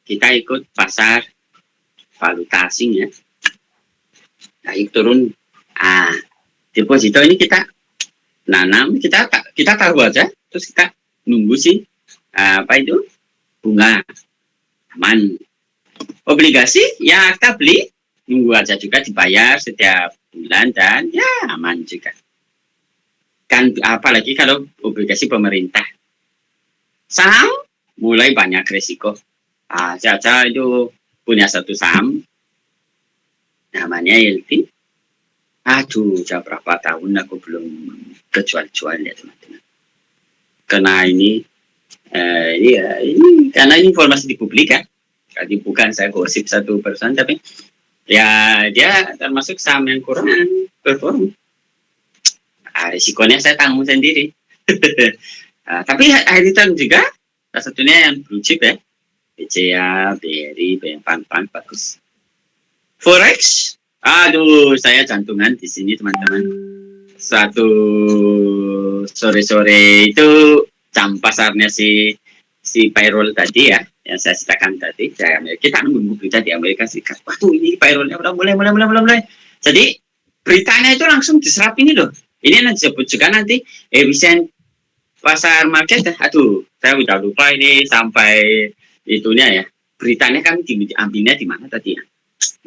kita ikut pasar valuta asing ya, naik turun. Deposito ini kita nanam, kita taruh aja, terus kita nunggu sih apa itu bunga, aman. Obligasi ya kita beli, nunggu aja juga dibayar setiap bulan dan ya aman juga. Kan apalagi kalau obligasi pemerintah. Saham mulai banyak risiko. Saya itu punya satu saham namanya LT. Aduh, sudah berapa tahun aku belum kejual-jual ya teman-teman. Karena ini karena ini informasi di publik kan. Jadi bukan saya gosip satu persen, tapi ya dia termasuk saham yang kurang perform. Risikonya saya tanggung sendiri. Tapi high return juga, salah satunya yang blue chip ya, BCA, BRI, BNPAN, bagus. Forex, aduh saya jantungan di sini teman-teman. Suatu sore-sore itu jam pasarnya si payroll tadi ya, yang saya ceritakan tadi, kita nunggu berita di Amerika Serikat. Waduh ini payrollnya udah mulai. Jadi beritanya itu langsung diserap ini loh. Ini yang disebut juga nanti efisien pasar market. Aduh, saya udah lupa ini sampai itunya ya. Beritanya kan diambilnya di mana tadi ya?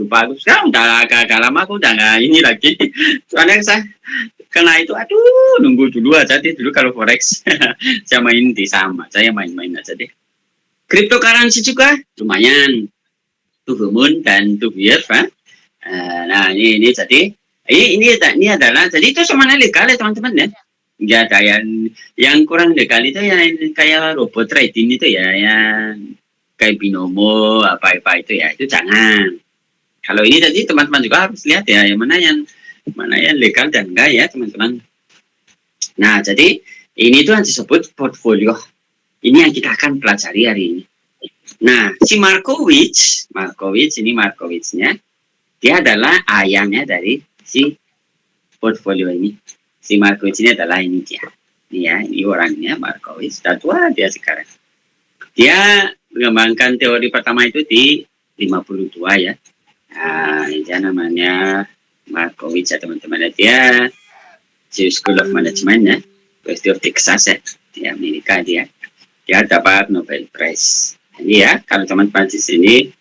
Lupa aku. Sekarang udah agak lama aku udah nggak ini lagi. Soalnya saya kena itu, aduh, nunggu dulu aja deh. Dulu kalau forex saya main di saham, saya main-main aja deh. Cryptocurrency juga lumayan. Moon dan years, Pak. Nah ini jadi ini adalah, jadi itu semuanya legal ya teman-teman ya. Nggak ada yang kurang legal itu yang kayak robot trading itu ya, yang kayak binomo apa itu ya, itu jangan. Kalau ini tadi teman-teman juga harus lihat ya, yang mana yang legal dan enggak ya teman-teman. Nah jadi ini tuh yang disebut portfolio. Ini yang kita akan pelajari hari ini. Nah si Markowitz-nya dia adalah ayahnya dari si portfolio ini. Si Markowitz ini adalah ini dia. Ini orangnya Markowitz. Sudah tua dia sekarang. Dia mengembangkan teori pertama itu di 52 ya. Dia namanya Markowitz ya teman-teman. Dia School of Management ya. University of Texas ya. Di Amerika dia. Dia dapat Nobel Prize. Ini ya, kalau teman-teman di sini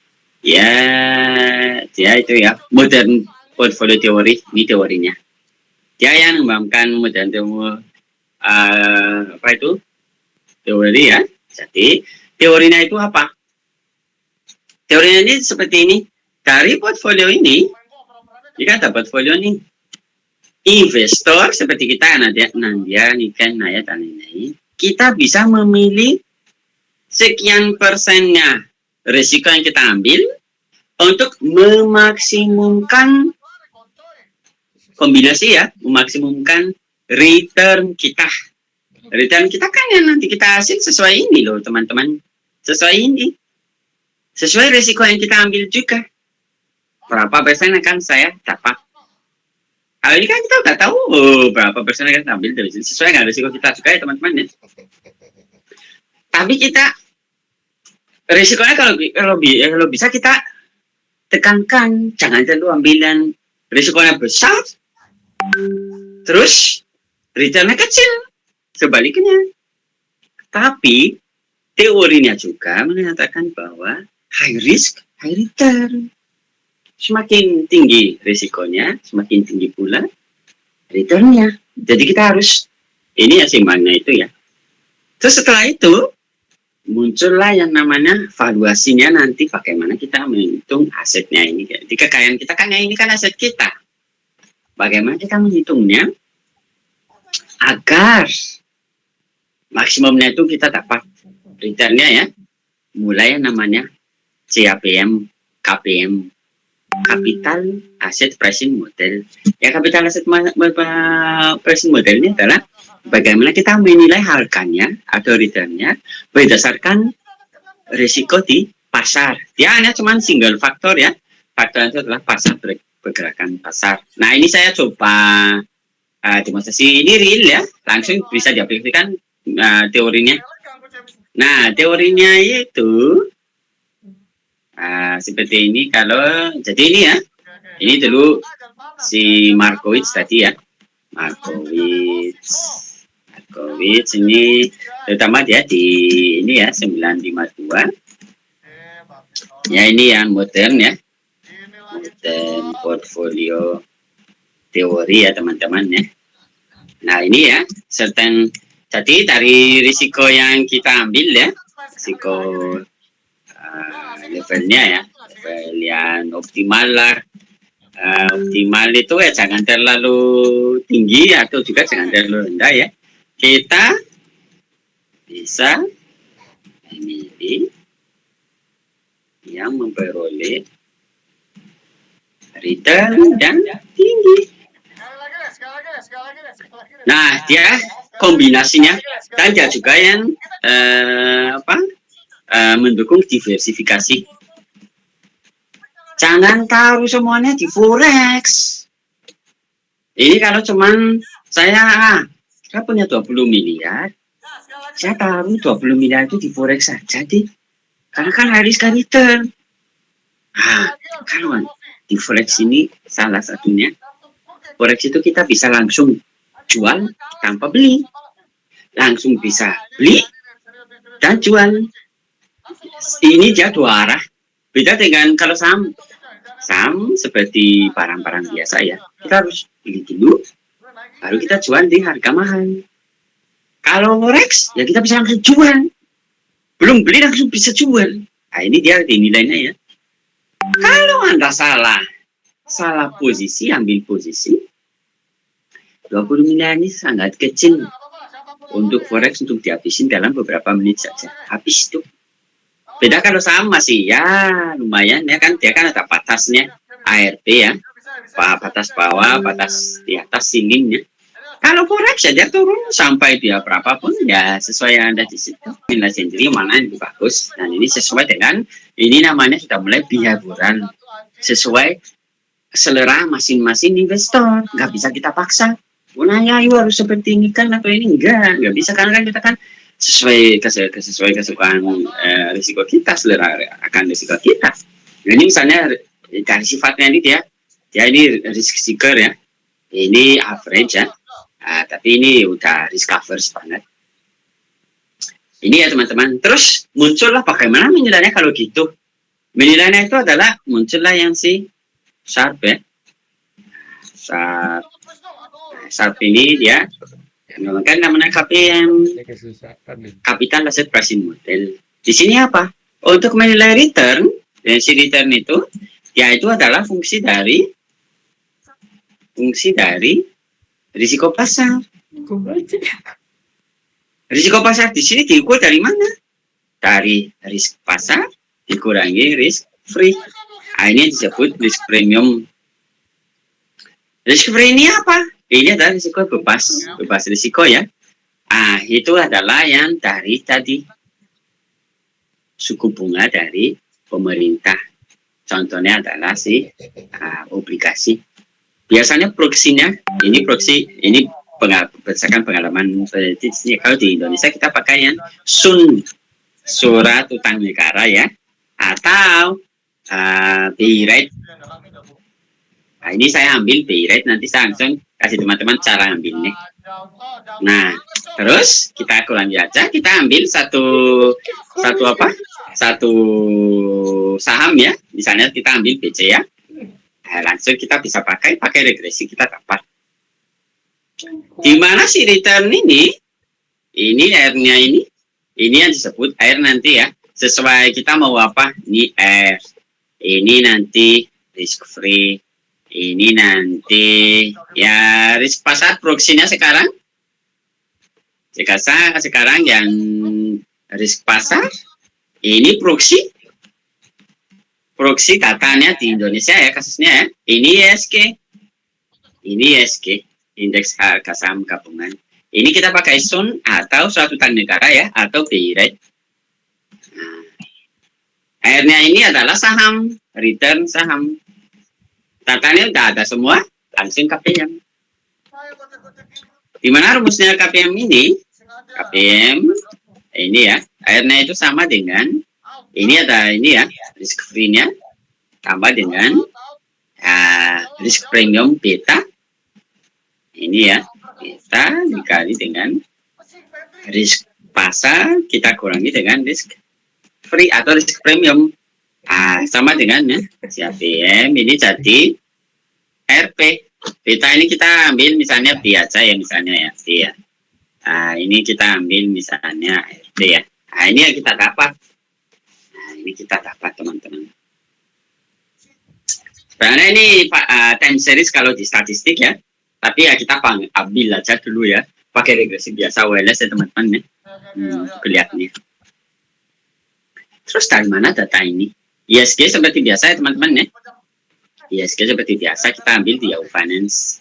ya, dia itu ya modern portfolio teori, ini teorinya. Dia yang mengembangkan modern teori ya. Jadi teorinya itu apa? Teorinya ini seperti ini. Dari portfolio ini, jika ada portfolio ini, investor seperti kita Nadia, Niken, Naya dan lain-lain, kita bisa memilih sekian persennya risiko yang kita ambil untuk memaksimumkan kombinasi ya, memaksimumkan return kita. Return kita kan yang nanti kita hasil sesuai ini loh teman-teman. Sesuai ini. Sesuai risiko yang kita ambil juga. Berapa persen akan saya dapat. Kalau ini kan kita udah tahu berapa persen akan kita ambil dari sini. Sesuai dengan risiko kita juga ya teman-teman ya. Tapi kita risikonya kalau bisa kita tekankan, jangan terlalu ambilan risikonya besar, terus returnnya kecil, sebaliknya. Tapi teorinya juga mengatakan bahwa high risk, high return. Semakin tinggi risikonya, semakin tinggi pula returnnya. Jadi kita harus ini ya simbangnya itu ya. Terus setelah itu muncullah yang namanya valuasinya, nanti bagaimana kita menghitung asetnya ini. Jadi kekayaan kita kan ini kan aset kita. Bagaimana kita menghitungnya agar maksimumnya itu kita dapat returnnya ya. Mulai yang namanya CAPM, KPM, Capital Asset Pricing Model. Ya Capital Asset Pricing Model ini adalah bagaimana kita menilai harganya atau returnnya berdasarkan risiko di pasar. Dia hanya cuma single faktor ya. Faktor itu adalah pasar, pergerakan pasar. Nah ini saya coba demonstrasi ini real ya. Langsung bisa diaplikasikan teorinya. Nah teorinya itu seperti ini kalau jadi ini ya. Ini dulu si Markowitz tadi ya. Markowitz ini terutama dia di ini ya 952. Ya ini yang modern ya. Modern portfolio teori ya teman-teman ya. Nah ini ya certain jadi dari risiko yang kita ambil ya, risiko levelnya ya, level yang optimal lah. Optimal itu ya jangan terlalu tinggi atau juga jangan terlalu rendah ya. Kita bisa memilih yang memperoleh return dan tinggi. Nah, dia kombinasinya dan dia juga yang mendukung diversifikasi. Jangan taruh semuanya di forex. Ini kalau cuman saya punya 20 miliar, saya taruh 20 miliar itu di forex saja deh. Karena kan harus return. Kalau di forex ini salah satunya, forex itu kita bisa langsung jual tanpa beli, langsung bisa beli dan jual. Ini dia dua arah. Beda dengan kalau saham seperti barang-barang biasa ya, kita harus beli dulu, baru kita jual di harga mahal. Kalau forex ya kita bisa langsung jual, belum beli langsung bisa jual. Nah ini dia nilainya ya. Kalau Anda salah posisi, ambil posisi 20 miliar ini sangat kecil untuk forex untuk dihabisin dalam beberapa menit saja, habis itu. Beda kalau saham masih ya lumayan ya kan, dia kan ada batasnya ARP ya, batas bawah, batas di atas ceilingnya. Kalau forex saja turun sampai dia berapapun ya sesuai yang ada di situ. Nilai sendiri mana yang lebih bagus. Dan ini sesuai dengan ini namanya sudah mulai behavioral, sesuai selera masing-masing investor. Nggak bisa kita paksa. Nah ya, harus seperti ini kan atau ini nggak bisa karena kan kita kan sesuai kesukaan risiko kita, selera akan risiko kita. Nah, ini misalnya dari sifatnya ini dia ini risk seeker ya, ini average ya, tapi ini udah risk averse banget. Ini ya teman-teman. Terus muncullah bagaimana menilainya kalau gitu. Menilainya itu adalah muncullah yang si Sharpe ya. Sharpe ini dia kan namanya KPM, Capital Asset Pricing Model. Di sini apa? Untuk menilai return, si return itu, ya itu adalah fungsi dari risiko pasar. Risiko pasar di sini diukur dari mana? Dari risk pasar dikurangi risk free. Ini disebut risk premium. Risk free ini apa? Ini adalah risiko bebas risiko ya. Itu adalah yang dari tadi suku bunga dari pemerintah. Contohnya adalah obligasi. Biasanya proksinya, ini berdasarkan pengalaman kalau di Indonesia kita pakai yang surat utang negara ya, atau BI rate. Nah, ini saya ambil BI rate, nanti saya langsung kasih teman-teman cara ambilnya. Nah, terus kita lanjut aja, kita ambil satu saham ya, misalnya kita ambil BC ya. Nah, langsung kita bisa pakai regresi, kita dapat. Di mana si return ini R-nya ini yang disebut R nanti ya, sesuai kita mau apa, ini R, ini nanti risk free, ini nanti ya risk pasar proksinya sekarang yang risk pasar ini proksi datanya di Indonesia ya, kasusnya ya, ini ISG, indeks harga saham gabungan. Ini kita pakai SUN atau surat utang negara ya, atau BI rate. R-nya ini adalah saham, return saham. Datanya udah ada semua, langsung KPM. Di mana rumusnya KPM ini? KPM ini ya, R-nya itu sama dengan ini ada ini ya, risk free-nya tambah dengan risk premium beta. Ini ya, beta dikali dengan risk pasar, kita kurangi dengan risk free atau risk premium. Sama dengan ya, CAPM ini jadi RP. Beta ini kita ambil misalnya B aja ya, misalnya ya, B ya. Ini kita ambil misalnya RP ya. Ini yang kita dapat. Ini kita dapat teman-teman. Sebenarnya ini time series kalau di statistik ya. Tapi ya kita ambil aja dulu ya. Pakai regresi biasa WLS ya teman-teman ya. Kelihatannya. Terus dari mana data ini? ISG seperti biasa ya teman-teman ya. ISG seperti biasa kita ambil di Yahoo Finance.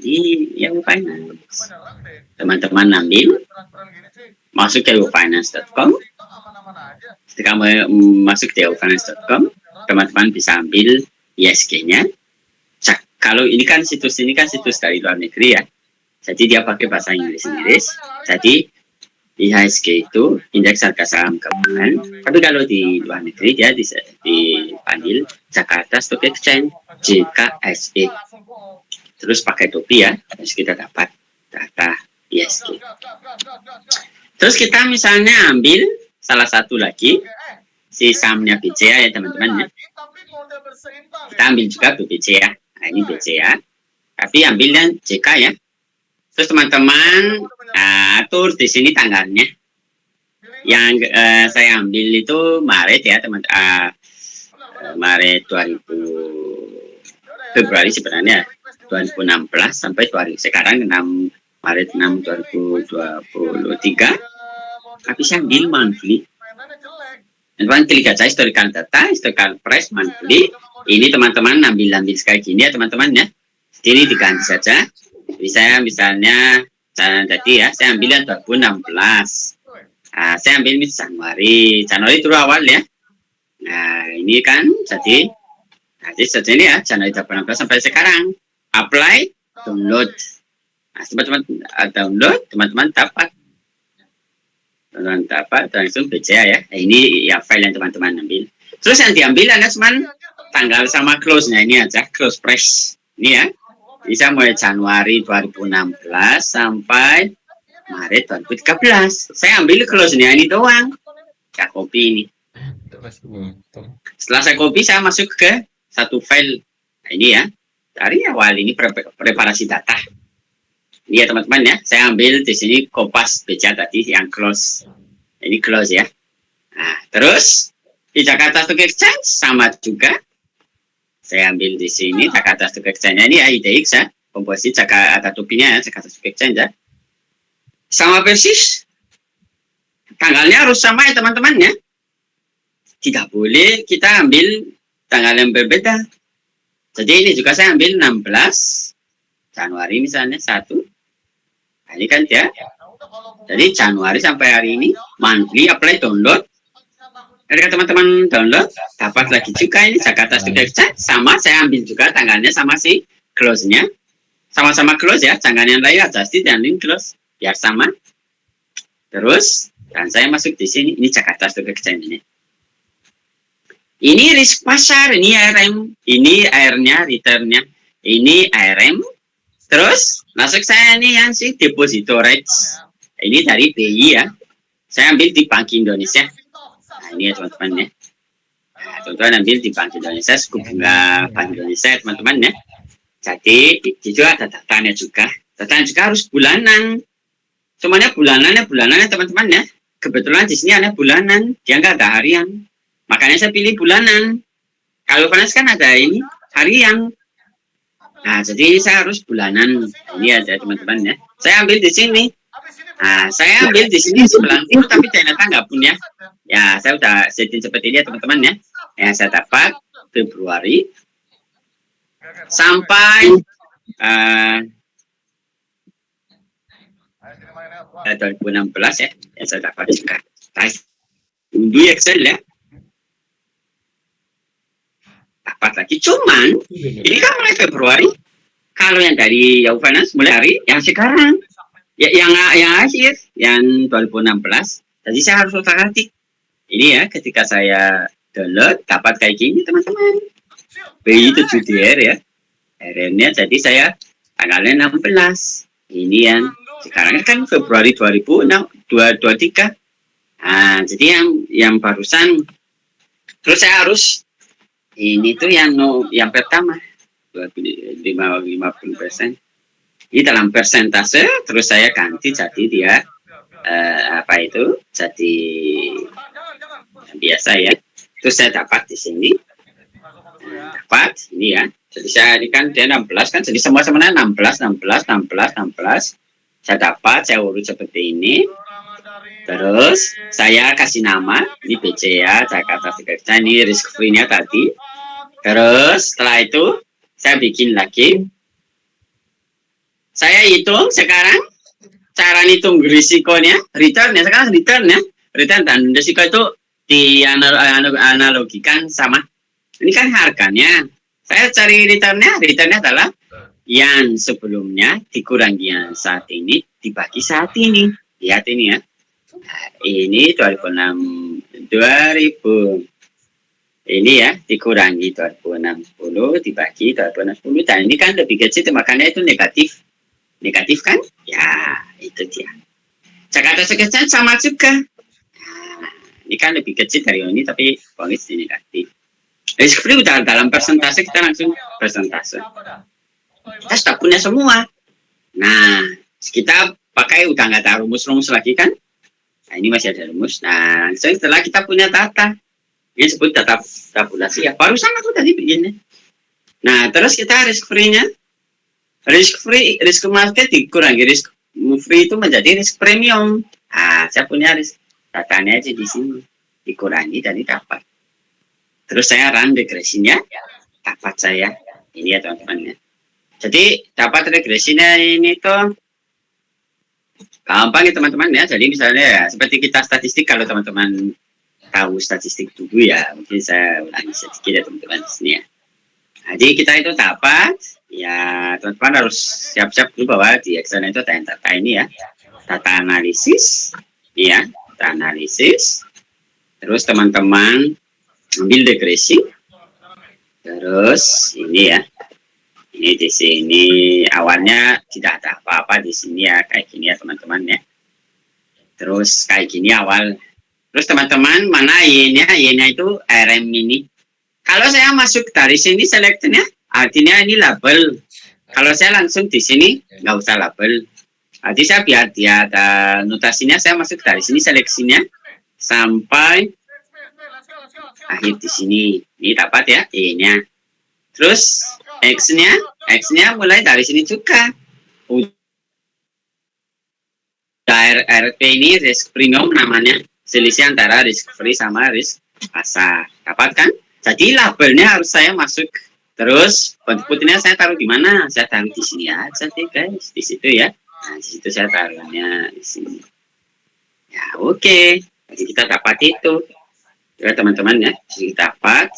Ini Yahoo Finance. Teman-teman ambil, masuk ke yahoofinance.com. Ketika masuk ke yahoofinance.com, teman-teman bisa ambil ISG-nya. Kalau ini kan situs dari luar negeri ya. Jadi dia pakai bahasa Inggris. Jadi IHSG itu indeks harga saham gabungan. Tapi kalau di luar negeri dia dipanggil Jakarta Stock Exchange, JKSE. Terus pakai topi ya. Terus kita dapat data IHSG. Terus kita misalnya ambil salah satu lagi si sahamnya BCA ya teman-teman ya. Kita ambil juga BCA. Nah, ini BCA. Tapi ambilnya JK ya. Terus teman-teman atur di sini tanggalnya. Yang saya ambil itu Maret ya teman-teman. Maret 2000 Februari sebenarnya 2016 sampai sekarang 6 Maret 6 2023. Tapi saya ambil monthly. Teman-teman klik aja historical data, historical price monthly. Ini teman-teman ambil sekali gini ya teman-teman ya. Ini diganti saja. Jadi saya misalnya tadi ya, saya ambil yang 2016. Saya ambil Januari itu awal ya. Nah, ini kan jadi ini ya, Januari 2016 sampai sekarang. Apply, download. Nah, teman-teman download, teman-teman dapat langsung BCA ya. Nah, ini ya file yang teman-teman ambil. Terus yang diambil adalah cuman tanggal sama close-nya ini aja, close price. Ini ya. Bisa mulai Januari 2016 sampai Maret 2013. Saya ambil close-nya ini doang. Saya copy ini. Setelah saya copy, saya masuk ke satu file. Nah, ini ya. Dari awal ini preparasi data. Ini ya teman-teman ya. Saya ambil di sini Kompas BCA tadi yang close. Ini close ya. Nah, terus di Jakarta Stock Exchange sama juga. Saya ambil di sini Jakarta Stock Exchange ini ya IDX ya. Komposisi Jakarta topinya ya Jakarta Stock Exchange ya. Sama persis. Tanggalnya harus sama ya teman-teman ya. Tidak boleh kita ambil tanggal yang berbeda. Jadi ini juga saya ambil 16 Januari misalnya 1. Nah, ini kan dia. Jadi Januari sampai hari ini monthly apply download. Ketika teman-teman download dapat lagi juga ini Jakarta Stock Exchange sama saya ambil juga tanggalnya sama si close-nya. Sama-sama close ya, jangan yang lain adjusted dan link close biar sama. Terus dan saya masuk di sini ini Jakarta Stock Exchange ini. Ini risk pasar, ini ARM, ini AR-nya, return-nya, ini ARM. Terus masuk saya ini yang si deposito rates. Ini dari BI ya. Saya ambil di Bank Indonesia. Nah, ini ya teman-teman ya. Nah, teman-teman ambil di Bank Indonesia, suku bunga Bank Indonesia ya teman-teman ya. Jadi itu ada datanya juga. Datanya juga harus bulanan. Semuanya bulanannya teman-teman ya. Kebetulan di sini ada bulanan, dia nggak ada harian. Makanya saya pilih bulanan. Kalau Finance kan ada ini harian. Nah, jadi saya harus bulanan. Ini ada teman-teman ya. Saya ambil di sini. Nah, saya ambil di sini 90 tapi ternyata nggak punya. Ya, saya udah setting seperti ini ya teman-teman ya. Yang saya dapat Februari sampai 2016 ya. Yang saya dapat juga. Unduh Excel ya. Dapat lagi. Cuman ini kan mulai Februari. Kalau yang dari Yahoo Finance mulai hari yang sekarang. Ya, yang akhir yang 2016. Jadi saya harus utak-atik. Ini ya ketika saya download dapat kayak gini teman-teman. BI 7DR ya. RM-nya jadi saya tanggalnya 16. Ini yang sekarang kan Februari 2023. Nah, jadi yang barusan terus saya harus ini tuh yang pertama 50%. Ini dalam persentase terus saya ganti jadi dia apa itu jadi biasa ya. Terus saya dapat di sini dapat ini ya. Jadi saya ini kan dia 16 kan jadi semua sebenarnya 16. Saya dapat saya urut seperti ini. Terus saya kasih nama ini BC ya, Jakarta Sekerja, ini risk free-nya tadi. Terus setelah itu saya bikin lagi. Saya hitung sekarang cara hitung risikonya, returnnya sekarang return dan risiko itu dianalogikan sama. Ini kan harganya. Saya cari returnnya adalah yang sebelumnya dikurangi yang saat ini dibagi saat ini. Lihat ini ya. Nah, ini 2006 ini ya dikurangi 2060 dibagi 2060 dan ini kan lebih kecil makanya itu negatif kan ya itu dia. Jakarta Sekerja sama juga. Nah, ini kan lebih kecil dari ini tapi bonus negatif. Risk free udah dalam persentase kita langsung persentase. Kita sudah punya semua. Nah kita pakai udah nggak ada rumus lagi kan. Nah, ini masih ada rumus. Nah, setelah kita punya data, ini disebut data tabulasi ya. Barusan aku tadi bikinnya. Nah, terus kita risk free-nya, risk market dikurangi risk free itu menjadi risk premium. Nah, saya punya risk datanya aja di sini dikurangi dan dapat. Terus saya run regresinya, dapat saya ini ya teman-teman ya. Jadi dapat regresinya ini tuh gampang ya teman-teman ya. Jadi misalnya ya, seperti kita statistik kalau teman-teman tahu statistik dulu ya, mungkin saya ulangi sedikit ya teman-teman di sini ya. Jadi kita itu dapat ya teman-teman harus siap-siap dulu bahwa di Excel itu ada data ini ya, data analisis, ya, data analisis. Terus teman-teman ambil regresi, terus ini ya. Ini di sini awalnya tidak ada apa-apa di sini ya kayak gini ya teman-teman ya. Terus kayak gini awal. Terus teman-teman mana Y-nya itu RM ini. Kalau saya masuk dari sini selectnya artinya ini label. Kalau saya langsung di sini nggak usah label. Arti saya biar dia ada notasinya saya masuk dari sini seleksinya sampai akhir di sini. Ini dapat ya Y-nya. Terus X-nya mulai dari sini juga. RP ini risk premium namanya. Selisih antara risk free sama risk pasar. Dapat kan? Jadi labelnya harus saya masuk. Terus putihnya saya taruh di mana? Saya taruh di sini aja deh guys. Di situ ya. Nah, di situ saya taruhnya di sini. Ya oke. Jadi kita dapat itu. Ya teman-teman ya. Jadi kita dapat.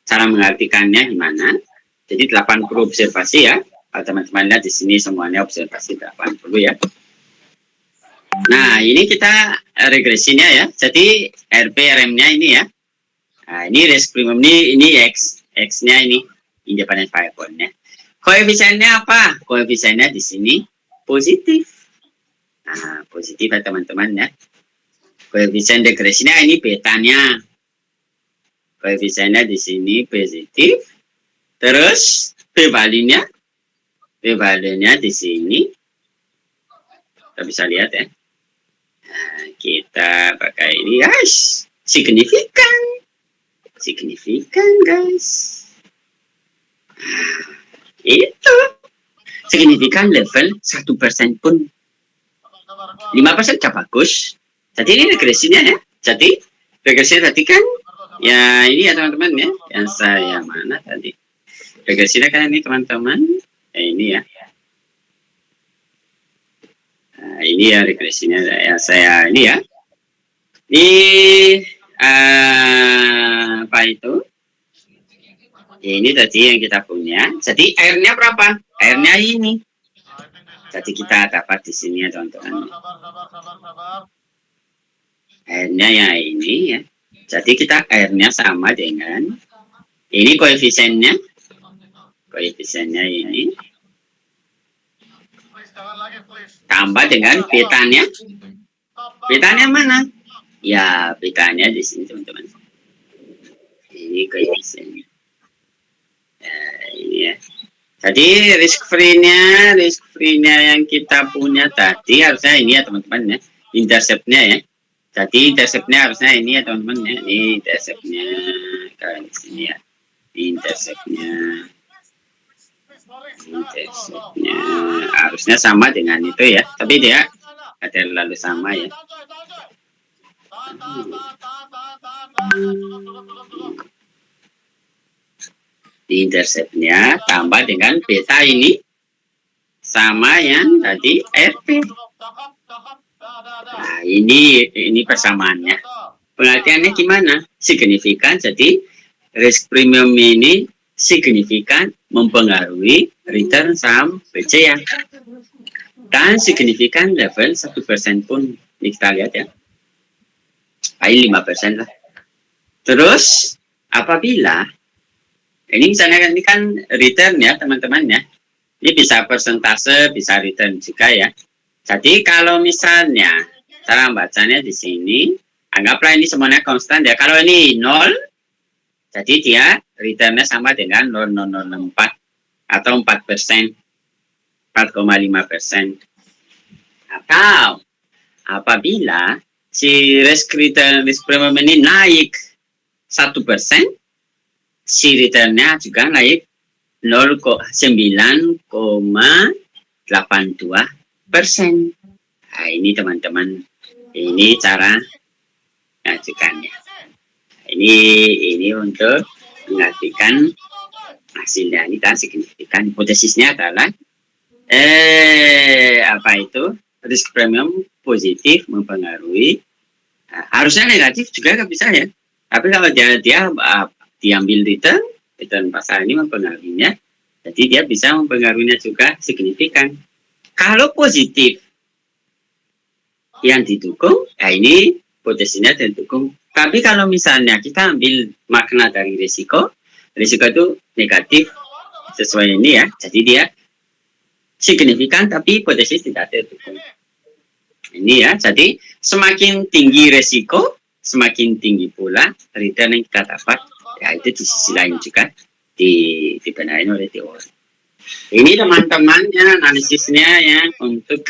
Cara mengartikannya gimana? Jadi 80 observasi ya. Kalau teman-teman lihat di sini semuanya observasi 80 ya. Nah, ini kita regresinya ya. Jadi RP-RM-nya ini ya. Nah, ini risk premium ini X-nya ini independent variable-nya. Koefisiennya apa? Koefisiennya di sini positif. Nah, positif ya teman-teman ya. Koefisien regresinya ini betanya. Koefisiennya di sini positif. Terus p-value-nya di sini. Kita bisa lihat ya. Nah, kita pakai ini guys. Signifikan guys. Nah, itu signifikan level 1% pun 5% sudah bagus. Jadi ini regresinya ya. Jadi regresinya tadi kan ya ini ya teman-teman ya. Yang saya mana tadi? Regresinya kan ini teman-teman. Ini ya. Nah, ini ya regresinya ya saya ini ya. Ini apa itu? Ini tadi yang kita punya. Jadi R-nya berapa? R-nya ini. Jadi kita dapat di sini ya teman-teman. R-nya ya ini ya. Jadi kita R-nya sama dengan Ini koefisiennya ini tambah dengan betanya. Betanya mana? Ya, betanya di sini teman-teman. Ini koefisiennya. Ini ya. Jadi risk free-nya yang kita punya tadi harusnya ini ya teman-teman ya. Intercept-nya ya. Jadi intercept-nya harusnya ini ya teman-teman ya. Ini intercept-nya kalian di sini ya. Intercept-nya harusnya sama dengan itu ya. Tapi dia ada lalu sama ya. Di interceptnya tambah dengan beta ini sama yang tadi RP. Nah, ini persamaannya. Pengertiannya gimana? Signifikan. Jadi risk premium ini signifikan mempengaruhi return saham BCA. Dan signifikan level 1% pun ini kita lihat ya. Paling 5% lah. Terus apabila ini misalnya ini kan return ya teman-teman ya. Ini bisa persentase, bisa return juga ya. Jadi kalau misalnya cara bacanya di sini, anggaplah ini semuanya konstan ya. Kalau ini 0, jadi dia returnnya sama dengan 0,004 atau 4%, 4,5%. Atau apabila si risk premium ini naik 1%, si returnnya juga naik 0,982%. Nah, ini teman-teman, ini cara ngajukannya. Ini untuk mengartikan hasilnya. Ini tak signifikan. Hipotesisnya adalah apa itu? Risk premium positif mempengaruhi. Harusnya negatif juga kan bisa ya. Tapi kalau dia diambil return pasar ini mempengaruhinya, jadi dia bisa mempengaruhinya juga signifikan. Kalau positif yang didukung, ya ini hipotesisnya didukung. Tapi kalau misalnya kita ambil makna dari risiko itu negatif sesuai ini ya, jadi dia signifikan tapi hipotesis tidak didukung. Ini ya, jadi semakin tinggi risiko, semakin tinggi pula return yang kita dapat. Ya itu di sisi lain juga dibenahi oleh teori. Ini teman-teman ya analisisnya ya untuk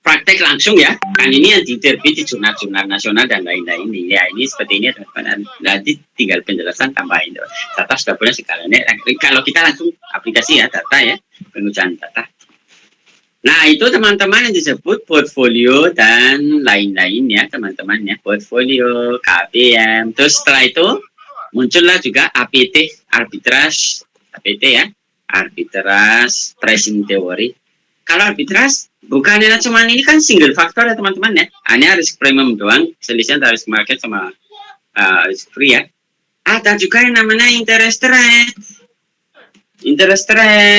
praktek langsung ya. Kan ini yang diterbit di jurnal-jurnal nasional dan lain-lain. Ya ini seperti ini teman-teman. Nanti tinggal penjelasan tambahin. Data sudah punya segalanya. Kalau kita langsung aplikasi ya data ya, pengujian data. Nah itu teman-teman yang disebut portfolio dan lain-lain ya teman-teman ya, portfolio, KPM. Terus setelah itu muncullah juga APT, arbitrage, APT ya, arbitrage pricing theory. Kalau arbitrage bukannya cuma ini kan single faktor ya teman-teman ya, hanya risk premium doang, selisih antara risk market sama risk free ya. Ada juga yang namanya interest rate,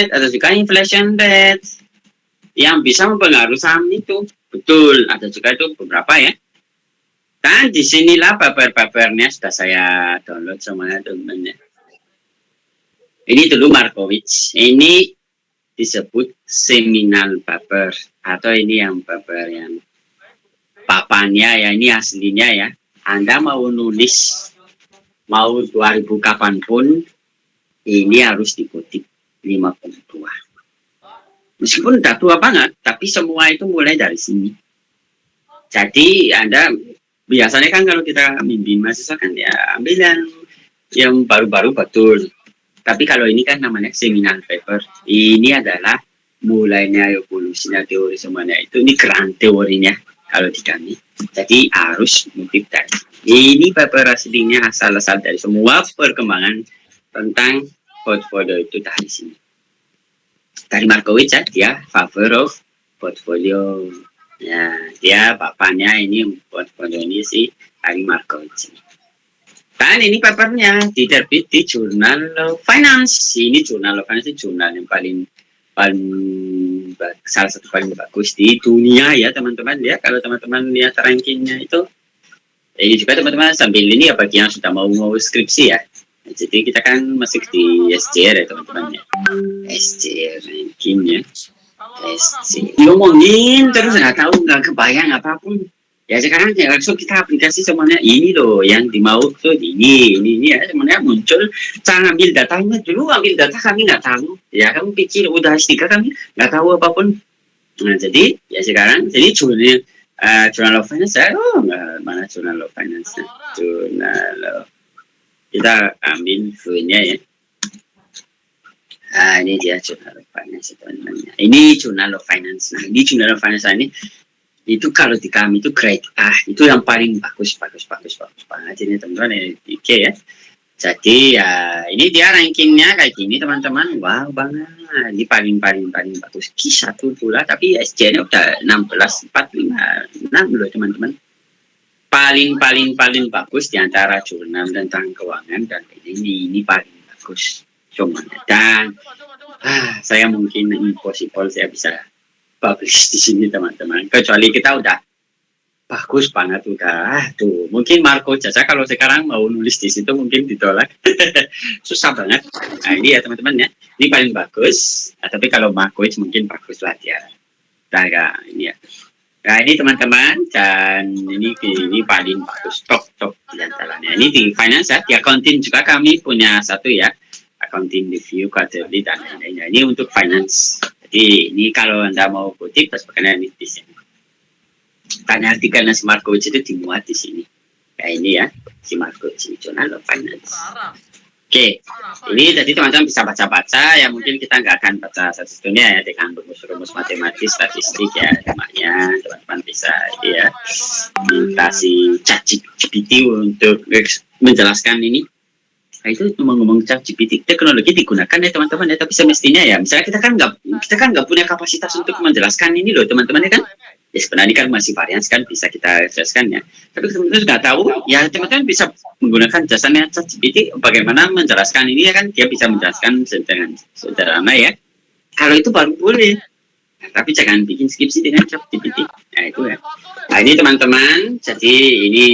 ada juga inflation rate yang bisa mempengaruhi saham itu. Betul, ada juga itu beberapa ya. Dan disinilah paper-papernya sudah saya download semuanya teman-teman ya. Ini dulu Markowitz. Ini disebut seminal paper atau ini yang paper yang papannya ya, ini aslinya ya. Anda mau nulis mau 2000 kapanpun ini harus dikutip 52. Meskipun udah tua banget, tapi semua itu mulai dari sini. Jadi Anda biasanya kan kalau kita bimbing mahasiswa kan ya ambil yang baru-baru betul. Tapi kalau ini kan namanya seminal paper. Ini adalah mulainya evolusinya teori semuanya itu. Ini keren teorinya kalau di kami. Jadi harus ngutip dari ini paper aslinya asal-asal dari semua perkembangan tentang portfolio itu dari sini. Dari Markowitz ya, dia favor of portfolio. Ya, dia bapaknya ini portfolio ini si dari Markowitz. Dan ini papernya diterbit di Journal of Finance. Ini Journal of Finance, jurnal yang paling salah satu paling bagus di dunia ya teman-teman ya. Kalau teman-teman lihat rankingnya itu Ini juga teman-teman sambil ini ya bagi yang sudah mau skripsi ya. Jadi kita kan masih di SJR ya teman-teman ya. SJR rankingnya. SJR. Diomongin terus nggak tahu nggak kebayang apapun. Ya sekarang ya langsung kita aplikasi semuanya ini loh yang dimau tuh ini ya semuanya muncul. Cara ambil datanya dulu ambil data kami nggak tahu. Ya kamu pikir udah S3 kami nggak tahu apapun. Nah jadi ya sekarang jadi Journal of Finance mana Journal of Finance Journal of kita ambil view-nya ya. Ini dia Journal of Finance teman-teman. Ini Journal of Finance. Nah, ini Journal of Finance ini itu kalau di kami itu grade A, itu yang paling bagus banget ini teman-teman ya. Jadi ya ini dia rankingnya kayak gini teman-teman. Wow banget. Ini paling bagus. Q1 pula tapi SJ-nya udah 16,456 loh teman-teman. Paling bagus di antara jurnal tentang keuangan dan ini paling bagus. Dan saya mungkin impossible saya bisa publish di sini teman-teman. Kecuali kita udah bagus banget tuh. Mungkin Marco Caca kalau sekarang mau nulis di situ mungkin ditolak. Susah banget. Nah ini ya teman-teman ya. Ini paling bagus. Tapi kalau Marco mungkin bagus lah dia. Nah ini ya. Nah ini teman-teman dan ini paling bagus top di antaranya. Ini di finance ya. Di accounting juga kami punya satu ya. Accounting review, quarterly dan lain-lainnya. Ini untuk finance. Jadi ini kalau Anda mau kutip pas pakai ini di sini. Tanya artikelnya si Marco itu dimuat di sini. Ya ini ya si Marco Journal of Finance. Oke, ini tadi teman-teman bisa baca-baca. Ya mungkin kita nggak akan baca satu-satunya ya dengan rumus-rumus matematis, statistik ya. Namanya teman-teman bisa ya minta si ChatGPT untuk menjelaskan ini. Nah itu ngomong-ngomong ChatGPT teknologi digunakan ya teman-teman ya, tapi semestinya ya misalnya kita kan nggak punya kapasitas untuk menjelaskan ini loh teman-teman ya kan, ya sebenarnya kan masih varians kan bisa kita jelaskan ya, tapi teman-teman sudah tahu ya teman-teman bisa menggunakan jasanya ChatGPT bagaimana menjelaskan ini ya kan, dia bisa menjelaskan dengan sederhana ya, kalau itu baru boleh. Nah, tapi jangan bikin skripsi dengan ChatGPT. Nah itu ya. Nah ini teman-teman, jadi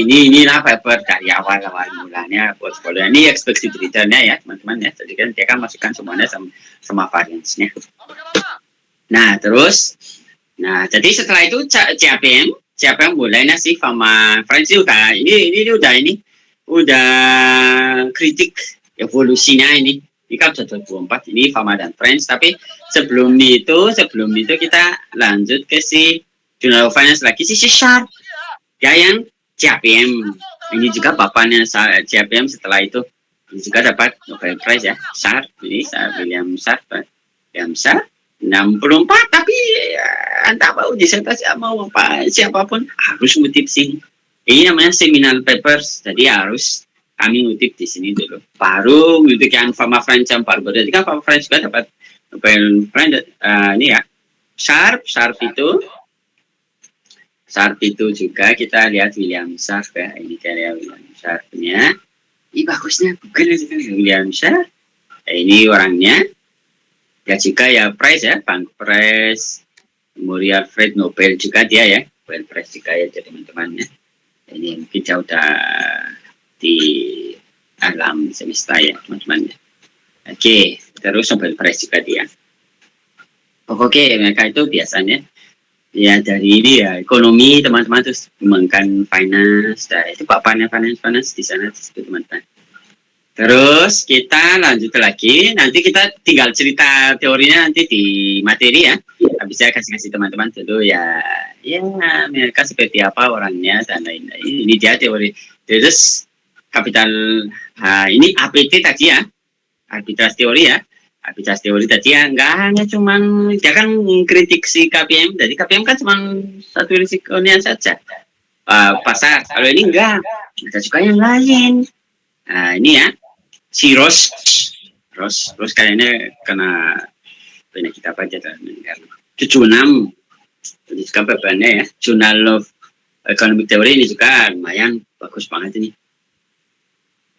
inilah paper dari awal mulanya portfolio ini expected return-nya ya teman-teman ya. Jadi kan dia kan masukkan semuanya sama variance-nya. Nah terus, jadi setelah itu CAPM mulainya sih sama French udah ini udah kritik evolusinya ini. Ini kan sudah 24 ini Fama dan Friends, tapi sebelum itu kita lanjut ke si Journal of Finance lagi si Sharp ya yang CAPM. Ini juga bapaknya CAPM setelah itu ini juga dapat Nobel Prize ya. Sharp ini William Sharp 64, tapi entah mau disertasi mau apa siapapun harus ngutip sini. Ini namanya seminal papers, jadi harus kami ngutip di sini dulu. Baru ngutip yang Fama French yang baru. Jadi kan Fama French juga dapat Nobel Prize ini ya. Sharp itu juga kita lihat William Sharp ya. Ini karya William Sharp-nya. Ini bagusnya Google itu William Sharp. Ini orangnya. Ya juga ya Prize ya, Bank Prize, Memorial Fred Nobel juga dia ya. Nobel Prize juga ya jadi teman-temannya. Ini mungkin jauh di alam semesta ya teman-teman. Oke, terus Nobel Prize juga dia. Oke, mereka itu biasanya ya dari ini ya ekonomi teman-teman, terus mengembangkan finance, itu bapaknya finance di sana itu teman-teman. Terus kita lanjut lagi, nanti kita tinggal cerita teorinya nanti di materi ya. Habis saya kasih teman-teman dulu ya mereka seperti apa orangnya dan lain-lain. Ini dia teori. Terus kapital ini APT tadi ya, arbitrage teori ya. Arbitrage teori tadi ya, nggak hanya cuman dia kan mengkritik si KPM. Jadi KPM kan cuma satu risikonya saja pasar. Kalau ini enggak, ada juga yang lain. Nah ini ya si Ross kayaknya kena penyakit apa aja kan 76 ini juga bebannya ya. Journal of Economic Theory ini juga lumayan bagus banget ini.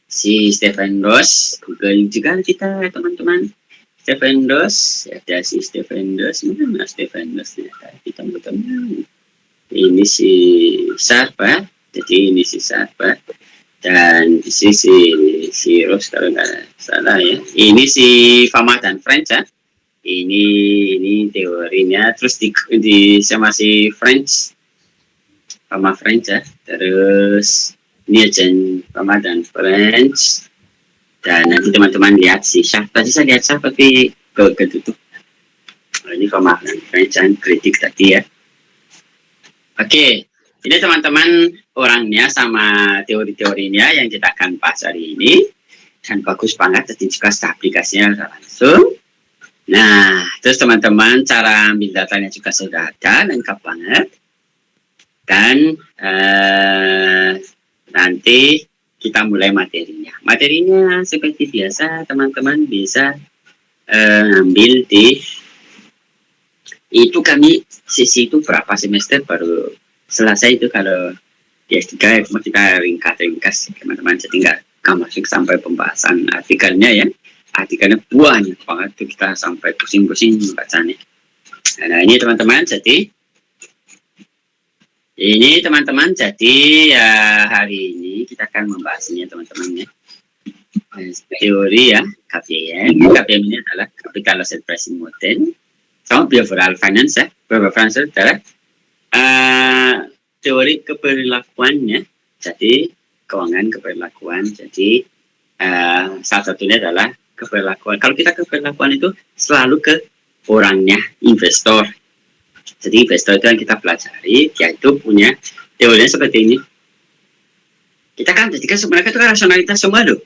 Si Stephen Ross, Google juga kita teman-teman. Stephen Ross, ada si Stephen Ross, mana Stephen Ross ya? Kita ketemu. Ini si Sharp ya. Jadi ini sisa apa? Dan di sisi si Rose kalau nggak salah ya. Ini si Fama dan French ya. Ini teorinya. Terus di sama si French, Fama French ya. Terus ini agen Fama dan French. Dan nanti teman-teman lihat si Syaf. Tadi saya lihat Syaf tapi ketutup. Ini Fama dan French dan kritik tadi ya. Oke. Ini teman-teman orangnya sama teori-teorinya yang kita akan bahas hari ini. Dan bagus banget, jadi juga aplikasinya langsung. Nah, terus teman-teman cara ambil datanya juga sudah ada, lengkap banget. Dan nanti kita mulai materinya. Materinya seperti biasa, teman-teman bisa ambil di... Itu kami sisi itu berapa semester baru selesai itu kalau di S3 kita ringkas teman-teman, jadi nggak masuk sampai pembahasan artikelnya ya. Artikelnya banyak banget tuh, kita sampai pusing-pusing bacanya. Nah ini teman-teman, jadi hari ini kita akan membahasnya teman-teman ya. Teori ya KPM. KPM ini adalah Capital Asset Pricing Model sama Behavioral Finance ya. Behavioral Finance adalah teori keperlakuannya, jadi keuangan keperlakuan. Jadi salah satunya adalah keperlakuan. Kalau kita keperlakuan itu selalu ke orangnya, investor. Jadi investor itu yang kita pelajari, dia itu punya teorinya seperti ini. Kita kan jadikan sebenarnya itu kan rasionalitas semua loh.